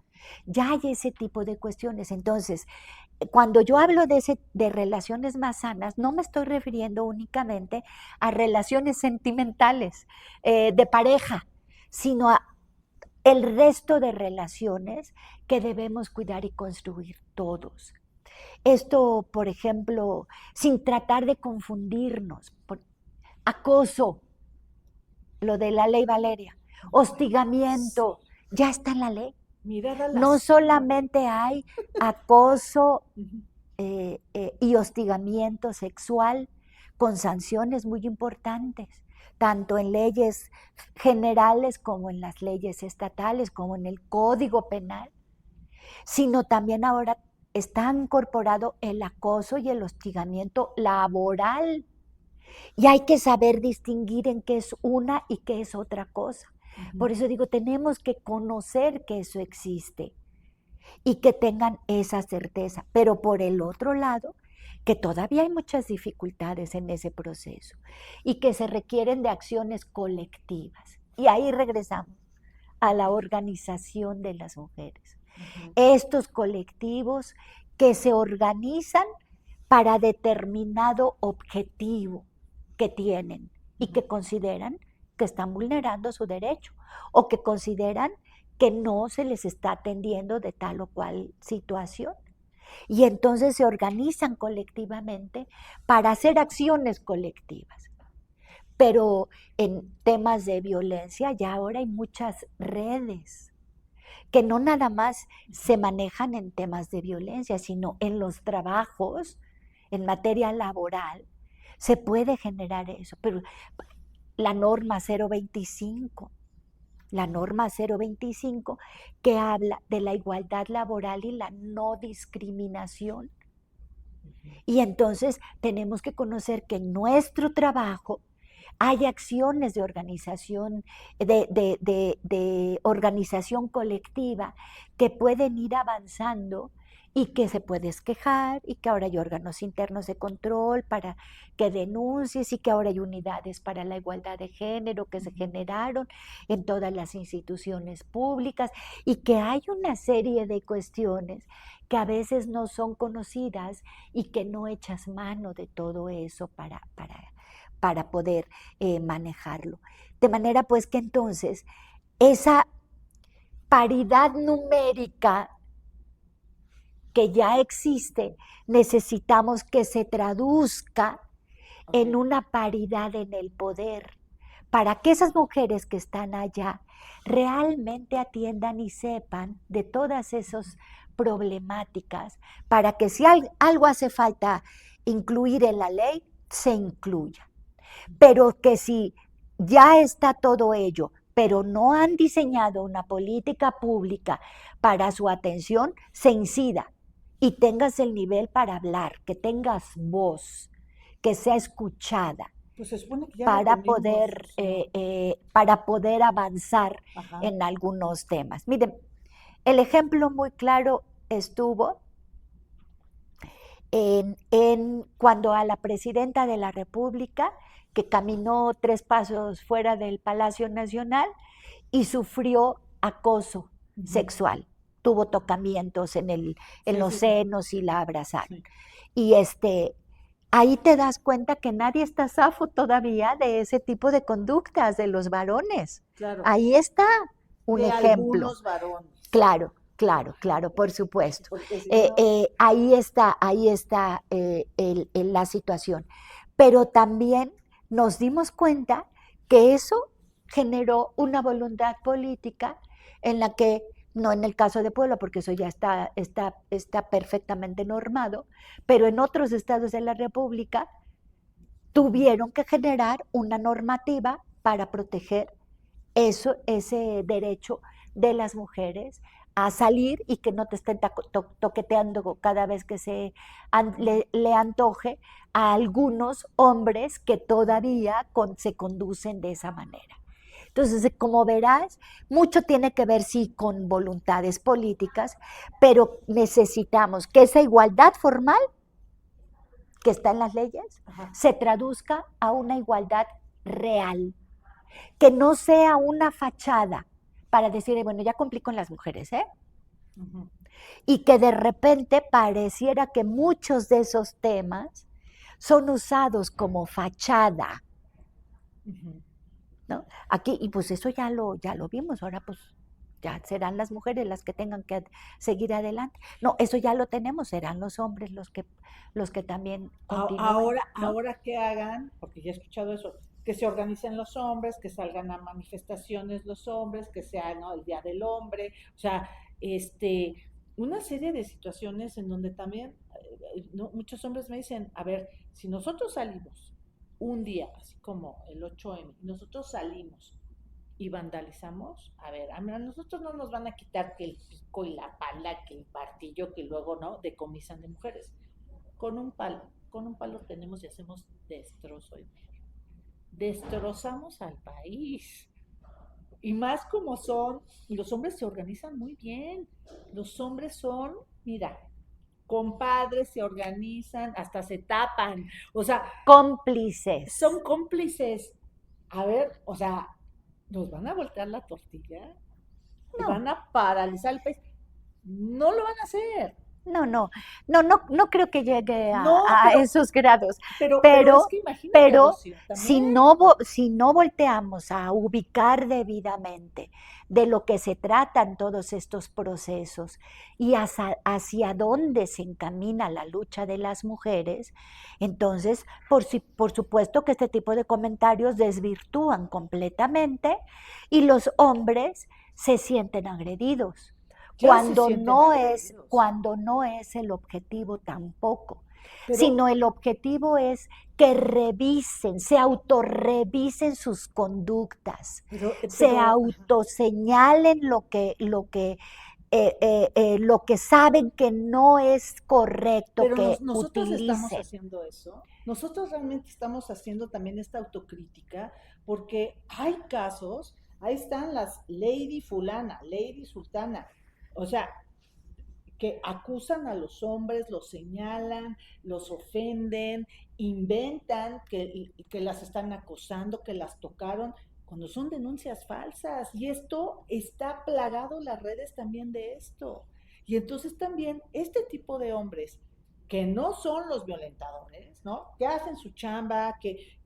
Ya hay ese tipo de cuestiones. Entonces, cuando yo hablo de relaciones más sanas, no me estoy refiriendo únicamente a relaciones sentimentales, de pareja, sino a el resto de relaciones que debemos cuidar y construir todos. Esto, por ejemplo, sin tratar de confundirnos. Acoso, lo de la ley Valeria. Hostigamiento, ya está en la ley. No solamente hay acoso y hostigamiento sexual con sanciones muy importantes, tanto en leyes generales como en las leyes estatales, como en el Código Penal, sino también ahora está incorporado el acoso y el hostigamiento laboral. Y hay que saber distinguir en qué es una y qué es otra cosa. Por eso digo, tenemos que conocer que eso existe y que tengan esa certeza. Pero por el otro lado, que todavía hay muchas dificultades en ese proceso y que se requieren de acciones colectivas. Y ahí regresamos a la organización de las mujeres. Estos colectivos que se organizan para determinado objetivo que tienen y que consideran que están vulnerando su derecho o que consideran que no se les está atendiendo de tal o cual situación. Y entonces se organizan colectivamente para hacer acciones colectivas. Pero en temas de violencia ya ahora hay muchas redes que no nada más se manejan en temas de violencia, sino en los trabajos, en materia laboral, se puede generar eso. Pero la norma 025, que habla de la igualdad laboral y la no discriminación. Y entonces tenemos que conocer que en nuestro trabajo hay acciones de organización, de organización colectiva que pueden ir avanzando y que se puedes quejar y que ahora hay órganos internos de control para que denuncies y que ahora hay unidades para la igualdad de género que se generaron en todas las instituciones públicas y que hay una serie de cuestiones que a veces no son conocidas y que no echas mano de todo eso para poder manejarlo. De manera pues que entonces esa paridad numérica que ya existe, necesitamos que se traduzca en una paridad en el poder, para que esas mujeres que están allá realmente atiendan y sepan de todas esas problemáticas, para que si algo hace falta incluir en la ley, se incluya. Pero que si ya está todo ello, pero no han diseñado una política pública para su atención, se incida y tengas el nivel para hablar, que tengas voz, que sea escuchada. Pues se supone que ya para poder avanzar en algunos temas. Miren, el ejemplo muy claro estuvo cuando a la presidenta de la República, que caminó 3 pasos fuera del Palacio Nacional y sufrió acoso sexual, tuvo tocamientos en los senos y la abrazaron. Y ahí te das cuenta que nadie está zafo todavía de ese tipo de conductas de los varones. Claro. Ahí está un de ejemplo. Algunos varones. Claro, por supuesto. Ahí está la situación. Pero también nos dimos cuenta que eso generó una voluntad política en la que no en el caso de Puebla, porque eso ya está perfectamente normado, pero en otros estados de la República tuvieron que generar una normativa para proteger ese derecho de las mujeres a salir y que no te estén toqueteando cada vez que le antoje a algunos hombres que todavía se conducen de esa manera. Entonces, como verás, mucho tiene que ver, sí, con voluntades políticas, pero necesitamos que esa igualdad formal que está en las leyes se traduzca a una igualdad real, que no sea una fachada para decir, bueno, ya cumplí con las mujeres, ¿eh? Uh-huh. Y que de repente pareciera que muchos de esos temas son usados como fachada, uh-huh, ¿no? Aquí, y pues eso ya lo vimos, ahora pues ya serán las mujeres las que tengan que seguir adelante. No, eso ya lo tenemos, serán los hombres los que también continúen. Ahora que hagan, porque ya he escuchado eso, que se organicen los hombres, que salgan a manifestaciones los hombres, que sea, ¿no?, el Día del Hombre, o sea, una serie de situaciones en donde también ¿no?, muchos hombres me dicen, a ver, si nosotros salimos un día, así como el 8M, nosotros salimos y vandalizamos, a ver, a nosotros no nos van a quitar que el pico y la pala, que el martillo, que luego, ¿no?, decomisan de mujeres. Con un palo tenemos y hacemos destrozo. Destrozamos al país. Y más como son, los hombres se organizan muy bien. Los hombres son, mira, compadres, se organizan, hasta se tapan. O sea, cómplices. Son cómplices. A ver, o sea, ¿nos van a voltear la tortilla? No. ¿Van a paralizar el país? No lo van a hacer. No creo que llegue a esos grados. Pero es que si no volteamos a ubicar debidamente de lo que se tratan todos estos procesos y hacia dónde se encamina la lucha de las mujeres, entonces, por supuesto que este tipo de comentarios desvirtúan completamente y los hombres se sienten agredidos. Cuando no es el objetivo tampoco, sino el objetivo es que se autorrevisen sus conductas, se autoseñalen lo que saben que no es correcto que nosotros utilicen. Estamos haciendo eso. Nosotros realmente estamos haciendo también esta autocrítica, porque hay casos, ahí están las Lady Fulana, Lady Sultana, o sea, que acusan a los hombres, los señalan, los ofenden, inventan que las están acosando, que las tocaron, cuando son denuncias falsas. Y esto está plagado las redes también de esto. Y entonces también este tipo de hombres, que no son los violentadores, ¿no?, que hacen su chamba, que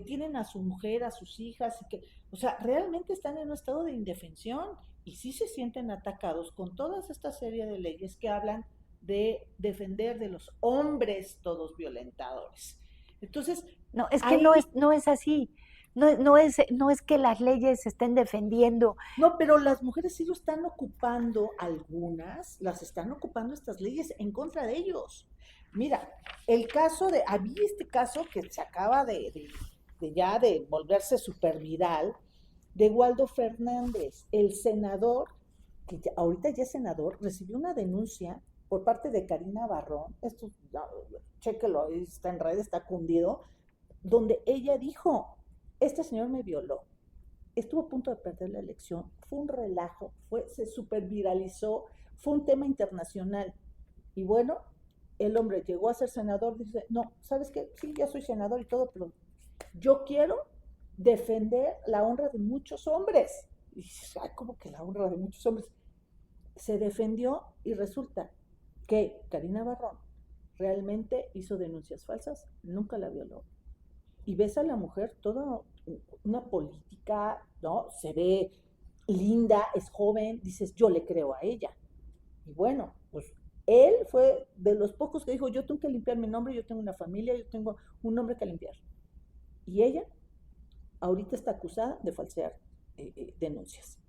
tienen a su mujer, a sus hijas, y que, o sea, realmente están en un estado de indefensión y sí se sienten atacados con todas esta serie de leyes que hablan de defender de los hombres todos violentadores. Entonces, no, es que no es así. No es que las leyes estén defendiendo. No, pero las mujeres sí lo están ocupando, algunas las están ocupando estas leyes en contra de ellos. Mira, había este caso que se acaba de volverse súper viral, de Waldo Fernández, el senador, que ahorita ya es senador, recibió una denuncia por parte de Karina Barrón, esto, chéquelo, está en red, está cundido, donde ella dijo, este señor me violó, estuvo a punto de perder la elección, fue un relajo, se super viralizó, fue un tema internacional, y bueno, el hombre llegó a ser senador, dice, no, ¿sabes qué? Sí, ya soy senador y todo, pero yo quiero defender la honra de muchos hombres. Y dices, ay, ¿cómo que la honra de muchos hombres? Se defendió y resulta que Karina Barrón realmente hizo denuncias falsas, nunca la violó. Y ves a la mujer toda una política, ¿no? Se ve linda, es joven, dices, yo le creo a ella. Y bueno, pues él fue de los pocos que dijo, yo tengo que limpiar mi nombre, yo tengo una familia, yo tengo un nombre que limpiar. Y ella ahorita está acusada de falsear denuncias,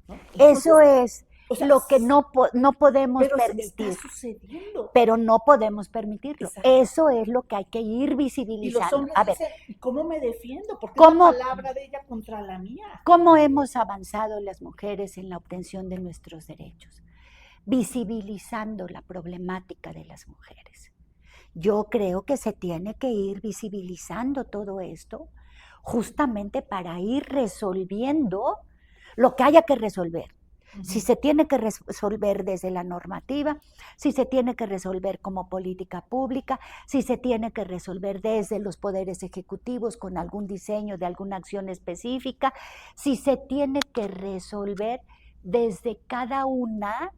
¿no? Entonces, O sea, lo que no podemos pero está permitir. sucediendo. Pero no podemos permitirlo. Exacto. Eso es lo que hay que ir Y los visibilizando. hombres A ver, dicen, ¿y cómo me defiendo? Porque es la ¿cómo, palabra de ella contra la mía. ¿cómo hemos avanzado las mujeres en la obtención de nuestros derechos? Visibilizando la problemática de las mujeres. Yo creo que se tiene que ir visibilizando todo esto justamente para ir resolviendo lo que haya que resolver. Si se tiene que resolver desde la normativa, si se tiene que resolver como política pública, si se tiene que resolver desde los poderes ejecutivos con algún diseño de alguna acción específica, si se tiene que resolver desde cada una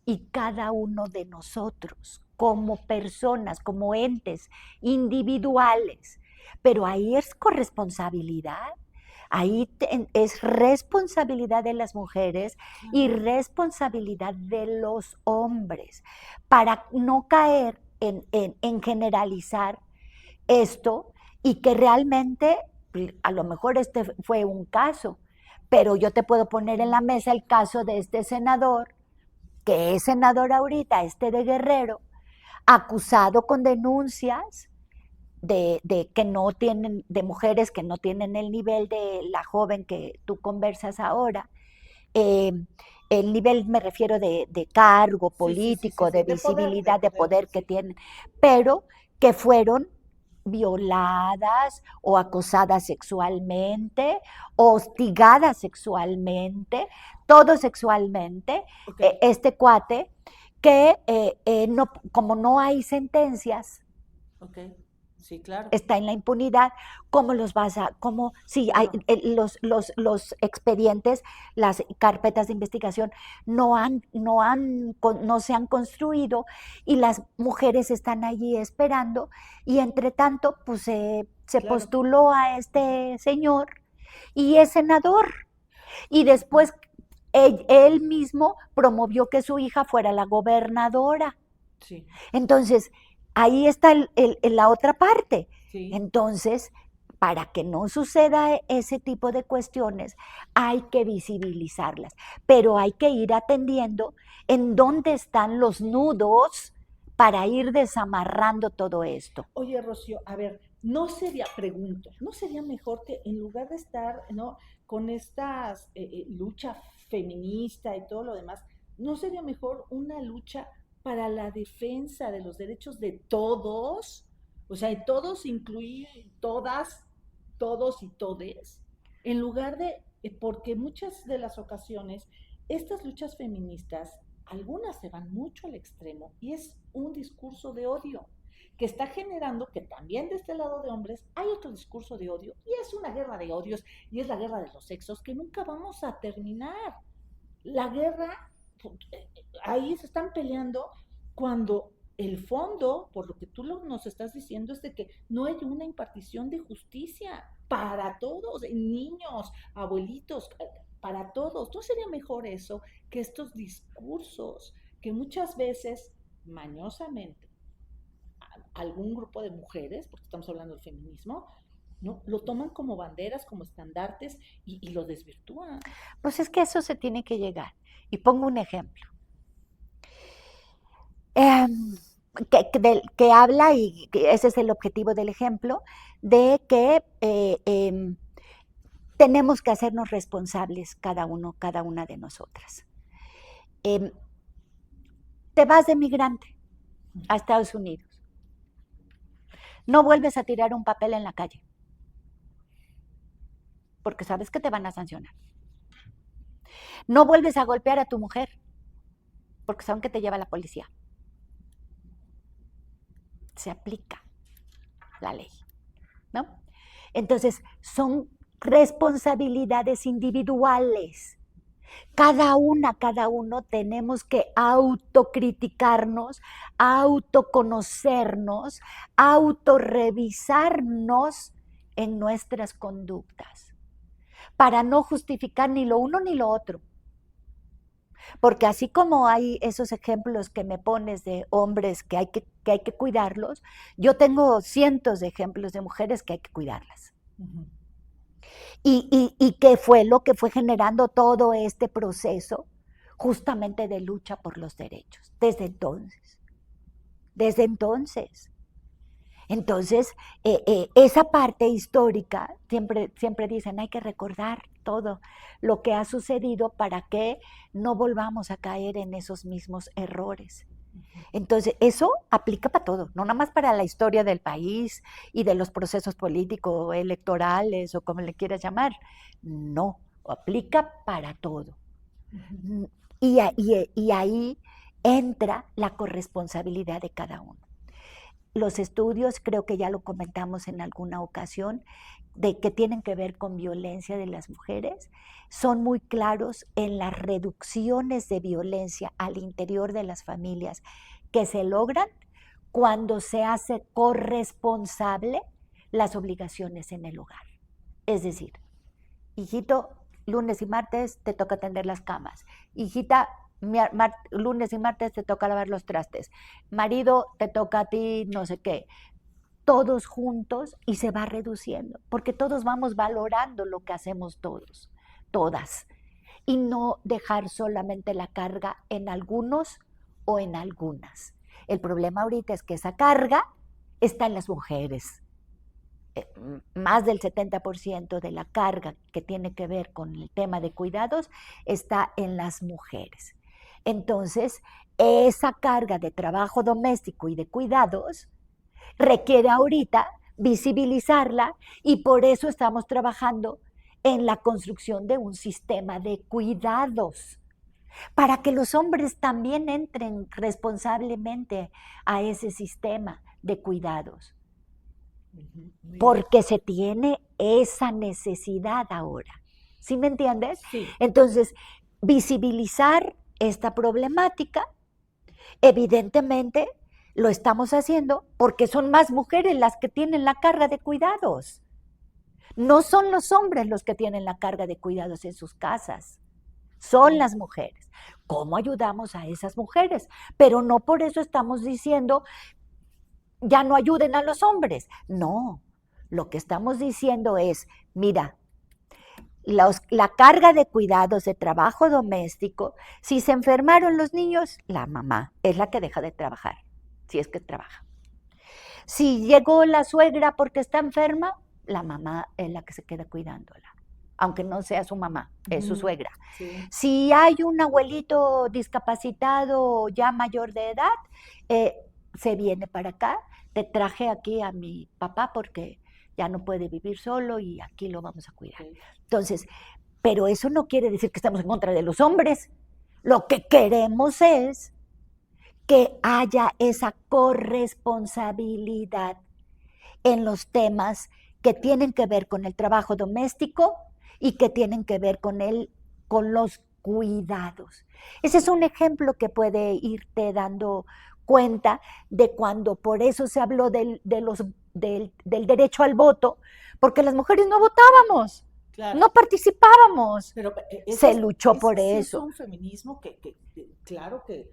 y cada uno de nosotros, como personas, como entes individuales. Pero ahí es corresponsabilidad. Ahí es responsabilidad de las mujeres y responsabilidad de los hombres para no caer en generalizar esto y que realmente, a lo mejor este fue un caso, pero yo te puedo poner en la mesa el caso de este senador, que es senador ahorita, de Guerrero, acusado con denuncias que no tienen, de mujeres que no tienen el nivel de la joven que tú conversas ahora. El nivel me refiero de cargo político, de visibilidad, de poder que tienen, pero que fueron violadas o acosadas sexualmente, o hostigadas sexualmente, todo sexualmente. Este cuate que no, como no hay sentencias, sí, claro. está en la impunidad, ¿cómo los vas a, cómo, sí, hay, los expedientes, las carpetas de investigación no se han construido y las mujeres están allí esperando y entre tanto, pues se claro. Postuló a este señor y es senador y después él mismo promovió que su hija fuera la gobernadora. Sí. Entonces, ahí está la otra parte. Sí. Entonces, para que no suceda ese tipo de cuestiones, hay que visibilizarlas, pero hay que ir atendiendo en dónde están los nudos para ir desamarrando todo esto. Oye, Rocío, a ver, ¿no sería mejor que en lugar de estar, ¿no?, con estas lucha feminista y todo lo demás, ¿no sería mejor una lucha para la defensa de los derechos de todos? O sea, de todos, incluir todas, todos y todes, en lugar de, porque muchas de las ocasiones, estas luchas feministas, algunas se van mucho al extremo y es un discurso de odio que está generando que también de este lado de hombres hay otro discurso de odio y es una guerra de odios y es la guerra de los sexos que nunca vamos a terminar. La guerra, ahí se están peleando cuando el fondo, por lo que tú nos estás diciendo, es de que no hay una impartición de justicia para todos, niños, abuelitos, para todos. ¿No sería mejor eso que estos discursos que muchas veces, mañosamente, algún grupo de mujeres, porque estamos hablando del feminismo, ¿no?, lo toman como banderas, como estandartes y lo desvirtúan? Pues es que eso se tiene que llegar. Y pongo un ejemplo. Que habla, y que ese es el objetivo del ejemplo, de que tenemos que hacernos responsables cada uno, cada una de nosotras. Te vas de migrante a Estados Unidos. No vuelves a tirar un papel en la calle, porque sabes que te van a sancionar. No vuelves a golpear a tu mujer, porque saben que te lleva la policía. Se aplica la ley, ¿no? Entonces, son responsabilidades individuales. Cada uno tenemos que autocriticarnos, autoconocernos, autorrevisarnos en nuestras conductas, para no justificar ni lo uno ni lo otro. Porque así como hay esos ejemplos que me pones de hombres que hay que cuidarlos, yo tengo cientos de ejemplos de mujeres que hay que cuidarlas. Uh-huh. Y que fue lo que fue generando todo este proceso, justamente de lucha por los derechos, desde entonces. Desde entonces. Entonces, esa parte histórica, siempre dicen, hay que recordar todo lo que ha sucedido para que no volvamos a caer en esos mismos errores. Entonces, eso aplica para todo, no nada más para la historia del país y de los procesos políticos, electorales o como le quieras llamar. No, aplica para todo. Y ahí entra la corresponsabilidad de cada uno. Los estudios, creo que ya lo comentamos en alguna ocasión, de que tienen que ver con violencia de las mujeres, son muy claros en las reducciones de violencia al interior de las familias que se logran cuando se hace corresponsable las obligaciones en el hogar. Es decir, hijito, lunes y martes te toca atender las camas. Hijita, lunes y martes te toca lavar los trastes. Marido, te toca a ti no sé qué. Todos juntos y se va reduciendo, porque todos vamos valorando lo que hacemos todos, todas. Y no dejar solamente la carga en algunos o en algunas. El problema ahorita es que esa carga está en las mujeres. Más del 70% de la carga que tiene que ver con el tema de cuidados está en las mujeres. Entonces, esa carga de trabajo doméstico y de cuidados requiere ahorita visibilizarla y por eso estamos trabajando en la construcción de un sistema de cuidados para que los hombres también entren responsablemente a ese sistema de cuidados. Porque se tiene esa necesidad ahora. ¿Sí me entiendes? Sí. Entonces, visibilizar esta problemática, evidentemente lo estamos haciendo porque son más mujeres las que tienen la carga de cuidados. No son los hombres los que tienen la carga de cuidados en sus casas, son las mujeres. ¿Cómo ayudamos a esas mujeres? Pero no por eso estamos diciendo ya no ayuden a los hombres. No, lo que estamos diciendo es, mira, la carga de cuidados, de trabajo doméstico, si se enfermaron los niños, la mamá es la que deja de trabajar, si es que trabaja. Si llegó la suegra porque está enferma, la mamá es la que se queda cuidándola, aunque no sea su mamá, es su suegra. Sí. Si hay un abuelito discapacitado ya mayor de edad, se viene para acá, te traje aquí a mi papá porque ya no puede vivir solo y aquí lo vamos a cuidar. Sí. Entonces, pero eso no quiere decir que estamos en contra de los hombres. Lo que queremos es que haya esa corresponsabilidad en los temas que tienen que ver con el trabajo doméstico y que tienen que ver con los cuidados. Ese es un ejemplo que puede irte dando cuenta de cuando por eso se habló del derecho al voto, porque las mujeres no votábamos, Claro. no participábamos. Pero se luchó por sí eso. Es un feminismo que, claro que,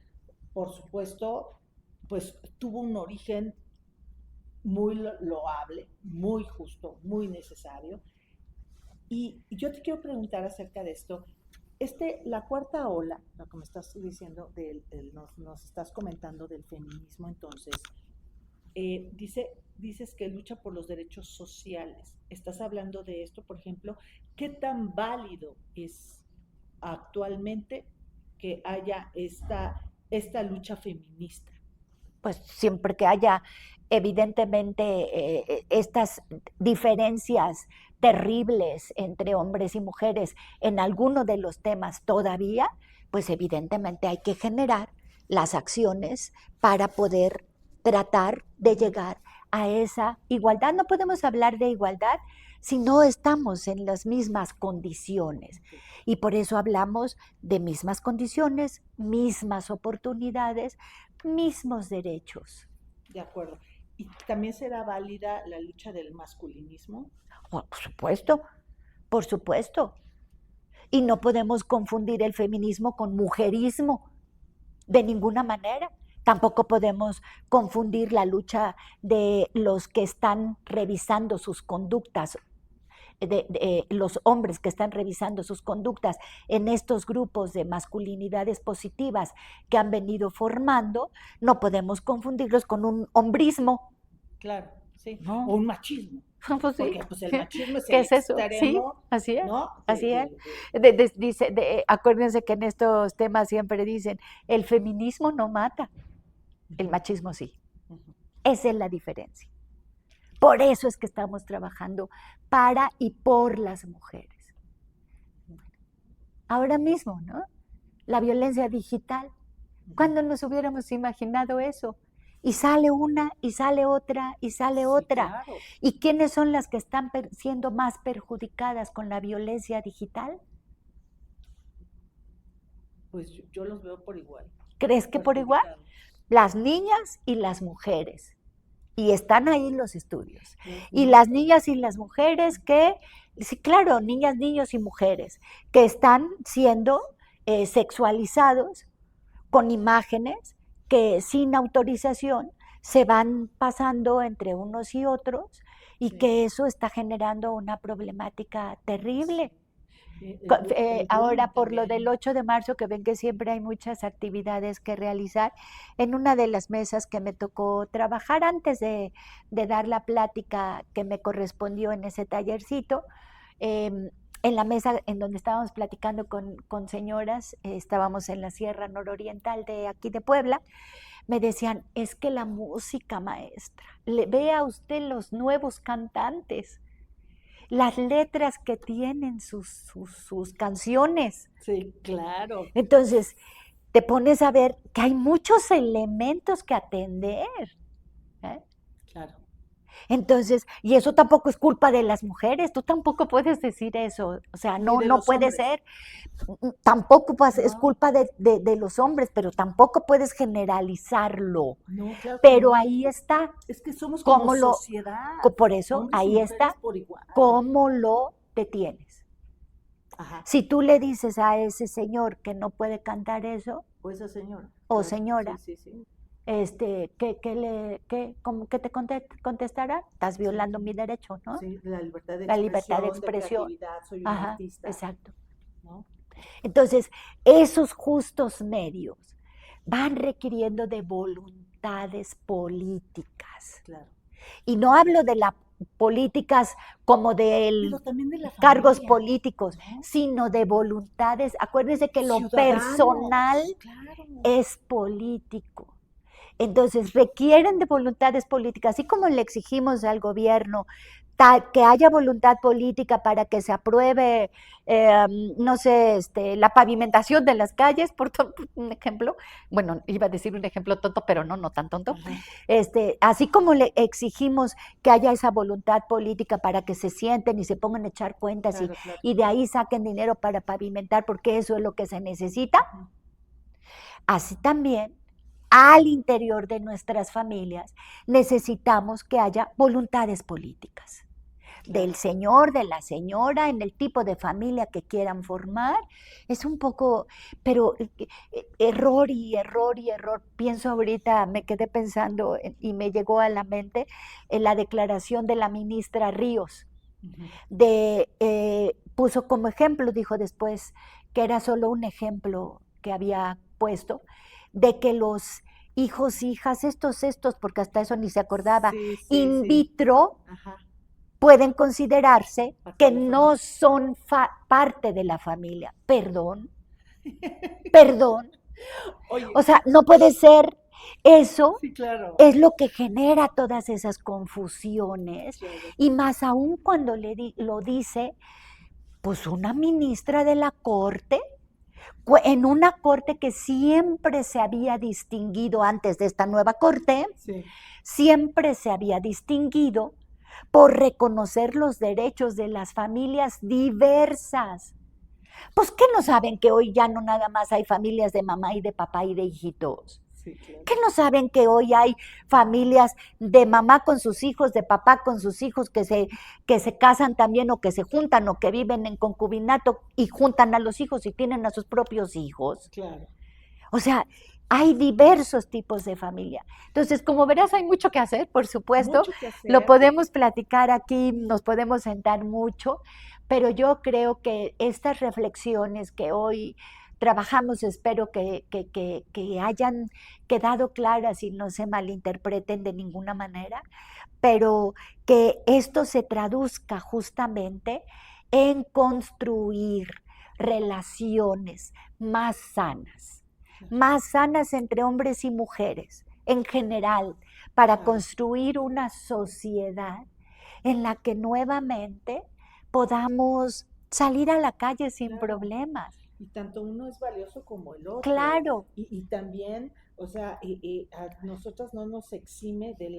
por supuesto, pues tuvo un origen muy loable, muy justo, muy necesario. Y yo te quiero preguntar acerca de esto. La cuarta ola, lo que me estás diciendo, nos estás comentando del feminismo, entonces, dices que lucha por los derechos sociales. Estás hablando de esto, por ejemplo, ¿qué tan válido es actualmente que haya esta lucha feminista? Pues siempre que haya evidentemente estas diferencias terribles entre hombres y mujeres en alguno de los temas todavía, pues evidentemente hay que generar las acciones para poder tratar de llegar a esa igualdad. No podemos hablar de igualdad si no estamos en las mismas condiciones. Y por eso hablamos de mismas condiciones, mismas oportunidades, mismos derechos. De acuerdo. ¿Y también será válida la lucha del masculinismo? Oh, por supuesto, por supuesto. Y no podemos confundir el feminismo con mujerismo, de ninguna manera. Tampoco podemos confundir la lucha de los que están revisando sus conductas los hombres que están revisando sus conductas en estos grupos de masculinidades positivas que han venido formando, no podemos confundirlos con un hombrismo. Claro, sí. No. O un machismo. Pues sí. Porque pues, el machismo es ¿Qué el es eso? extremo, Sí, así es. ¿no? Así es. Dice, acuérdense que en estos temas siempre dicen, el feminismo no mata, el machismo sí. Esa es la diferencia. Por eso es que estamos trabajando para y por las mujeres. Ahora mismo, ¿no? La violencia digital. ¿Cuándo nos hubiéramos imaginado eso? Y sale una, y sale otra, y sale otra. Claro. ¿Y quiénes son las que están siendo más perjudicadas con la violencia digital? Pues yo los veo por igual. ¿Crees que por igual? Las niñas y las mujeres. Y están ahí los estudios. Y las niñas y las mujeres que, sí, claro, niñas, niños y mujeres, que están siendo sexualizados con imágenes que sin autorización se van pasando entre unos y otros y que eso está generando una problemática terrible. Ahora por lo del 8 de marzo, que ven que siempre hay muchas actividades que realizar, en una de las mesas que me tocó trabajar antes de dar la plática que me correspondió en ese tallercito, en la mesa en donde estábamos platicando con señoras, estábamos en la Sierra Nororiental de aquí de Puebla, me decían, es que la música, maestra, vea usted los nuevos cantantes, las letras que tienen sus canciones. Sí, claro. Entonces, te pones a ver que hay muchos elementos que atender. Claro. Entonces, y eso tampoco es culpa de las mujeres, tú tampoco puedes decir eso, o sea, no puede ser, tampoco es culpa de los hombres, pero tampoco puedes generalizarlo. No, claro. Pero ahí está. Es que somos como sociedad. Por eso, ahí está, cómo lo detienes. Ajá. Si tú le dices a ese señor que no puede cantar eso, o esa señora, o señora, sí. ¿qué te contestará? Estás violando mi derecho, ¿no? Sí, la libertad de expresión. De soy un artista. Exacto. ¿No? Entonces, esos justos medios van requiriendo de voluntades políticas. Claro. Y no hablo de las políticas como de cargos políticos, ¿no? Sino de voluntades. Acuérdense que lo personal es político. Entonces, requieren de voluntades políticas, así como le exigimos al gobierno que haya voluntad política para que se apruebe, no sé, la pavimentación de las calles, por un ejemplo. Bueno, iba a decir un ejemplo tonto, pero no tan tonto. Así como le exigimos que haya esa voluntad política para que se sienten y se pongan a echar cuentas y de ahí saquen dinero para pavimentar, porque eso es lo que se necesita. Así también, al interior de nuestras familias, necesitamos que haya voluntades políticas. Del señor, de la señora, en el tipo de familia que quieran formar. Es un poco, pero error. Pienso ahorita, me quedé pensando y me llegó a la mente en la declaración de la ministra Ríos. Puso como ejemplo, dijo después, que era solo un ejemplo que había puesto, de que los hijos, hijas, estos, porque hasta eso ni se acordaba, in vitro, pueden considerarse que no son parte de la familia. Perdón. Oye. O sea, no puede ser. Eso es lo que genera todas esas confusiones, y más aún cuando lo dice, pues una ministra de la Corte, en una corte que siempre se había distinguido antes de esta nueva corte, siempre se había distinguido por reconocer los derechos de las familias diversas. Pues, ¿qué no saben que hoy ya no nada más hay familias de mamá y de papá y de hijitos? Claro. ¿Qué no saben que hoy hay familias de mamá con sus hijos, de papá con sus hijos, que se casan también, o que se juntan, o que viven en concubinato y juntan a los hijos y tienen a sus propios hijos? Claro. O sea, Hay diversos tipos de familia. Entonces, como verás, hay mucho que hacer, por supuesto. Mucho que Lo hacer. podemos platicar aquí, nos podemos sentar mucho, pero yo creo que estas reflexiones que hoy trabajamos, espero que hayan quedado claras y no se malinterpreten de ninguna manera, pero que esto se traduzca justamente en construir relaciones más sanas entre hombres y mujeres en general, para Claro. construir una sociedad en la que nuevamente podamos salir a la calle sin Claro. problemas. Y tanto uno es valioso como el otro. Claro. Y también, o sea, a nosotras no nos exime de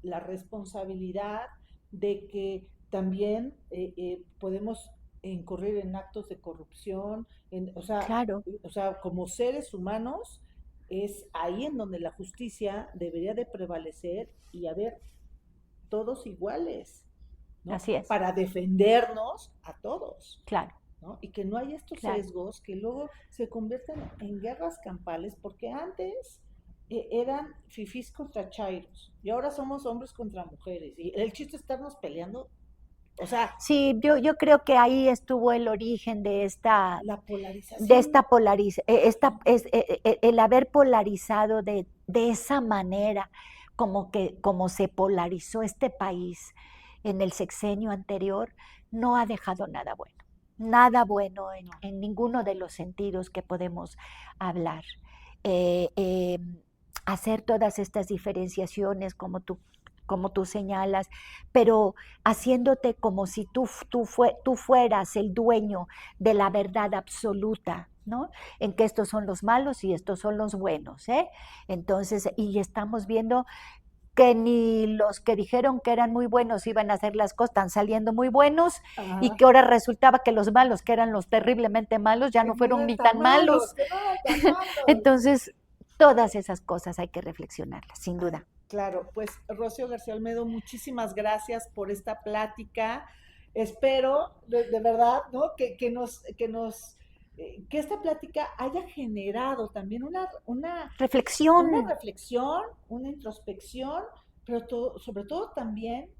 la responsabilidad de que también podemos incurrir en actos de corrupción, Claro. o sea, como seres humanos, es ahí en donde la justicia debería de prevalecer y haber todos iguales, ¿no? Así es. Para defendernos a todos. Claro. ¿No? Y que no hay estos Claro. sesgos que luego se convierten en guerras campales, porque antes eran fifís contra chairos y ahora somos hombres contra mujeres. Y el chiste es estarnos peleando, o sea, Sí, yo creo que ahí estuvo el origen de esta la polarización. el haber polarizado de esa manera, como se polarizó este país en el sexenio anterior, no ha dejado nada bueno en ninguno de los sentidos que podemos hablar. Eh, eh, Hacer todas estas diferenciaciones como tú señalas, pero haciéndote como si tú fueras el dueño de la verdad absoluta, ¿no? En que estos son los malos y estos son los buenos, ¿eh? Entonces, y estamos viendo que ni los que dijeron que eran muy buenos iban a hacer las cosas, están saliendo muy buenos, y Ajá. que ahora resultaba que los malos, que eran los terriblemente malos, ya Que no no fueron eran ni tan tan malos, malos. que no eran tan malos. Entonces, todas esas cosas hay que reflexionarlas, sin duda. Claro, pues Rocío García Olmedo, muchísimas gracias por esta plática. Espero, de verdad, ¿no? Que esta plática haya generado también una Reflexión. reflexión, una introspección, pero sobre todo también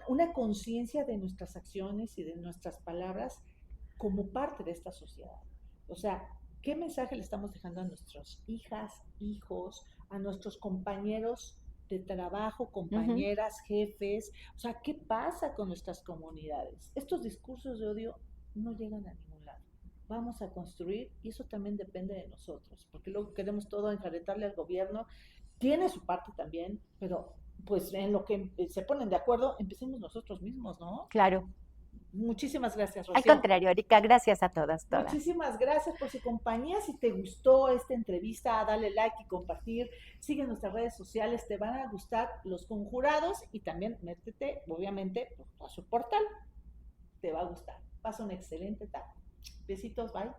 una conciencia de nuestras acciones y de nuestras palabras como parte de esta sociedad. O sea, ¿qué mensaje le estamos dejando a nuestras hijas, hijos, a nuestros compañeros de trabajo, Ujú. compañeras, jefes? O sea, ¿qué pasa con nuestras comunidades? Estos discursos de odio no llegan a ningún lado. Vamos a construir, y eso también depende de nosotros, porque luego queremos todo enjaretarle al gobierno. Tiene su parte también, pero pues en lo que se ponen de acuerdo, empecemos nosotros mismos, ¿no? Claro. Muchísimas gracias, Al Rocío. contrario, Erika, gracias a todas. Muchísimas gracias por su compañía. Si te gustó esta entrevista, dale like y compartir. Sigue nuestras redes sociales, te van a gustar Los Conjurados y también métete, obviamente, a su portal. Te va a gustar. Pasa una excelente tarde. Besitos, bye.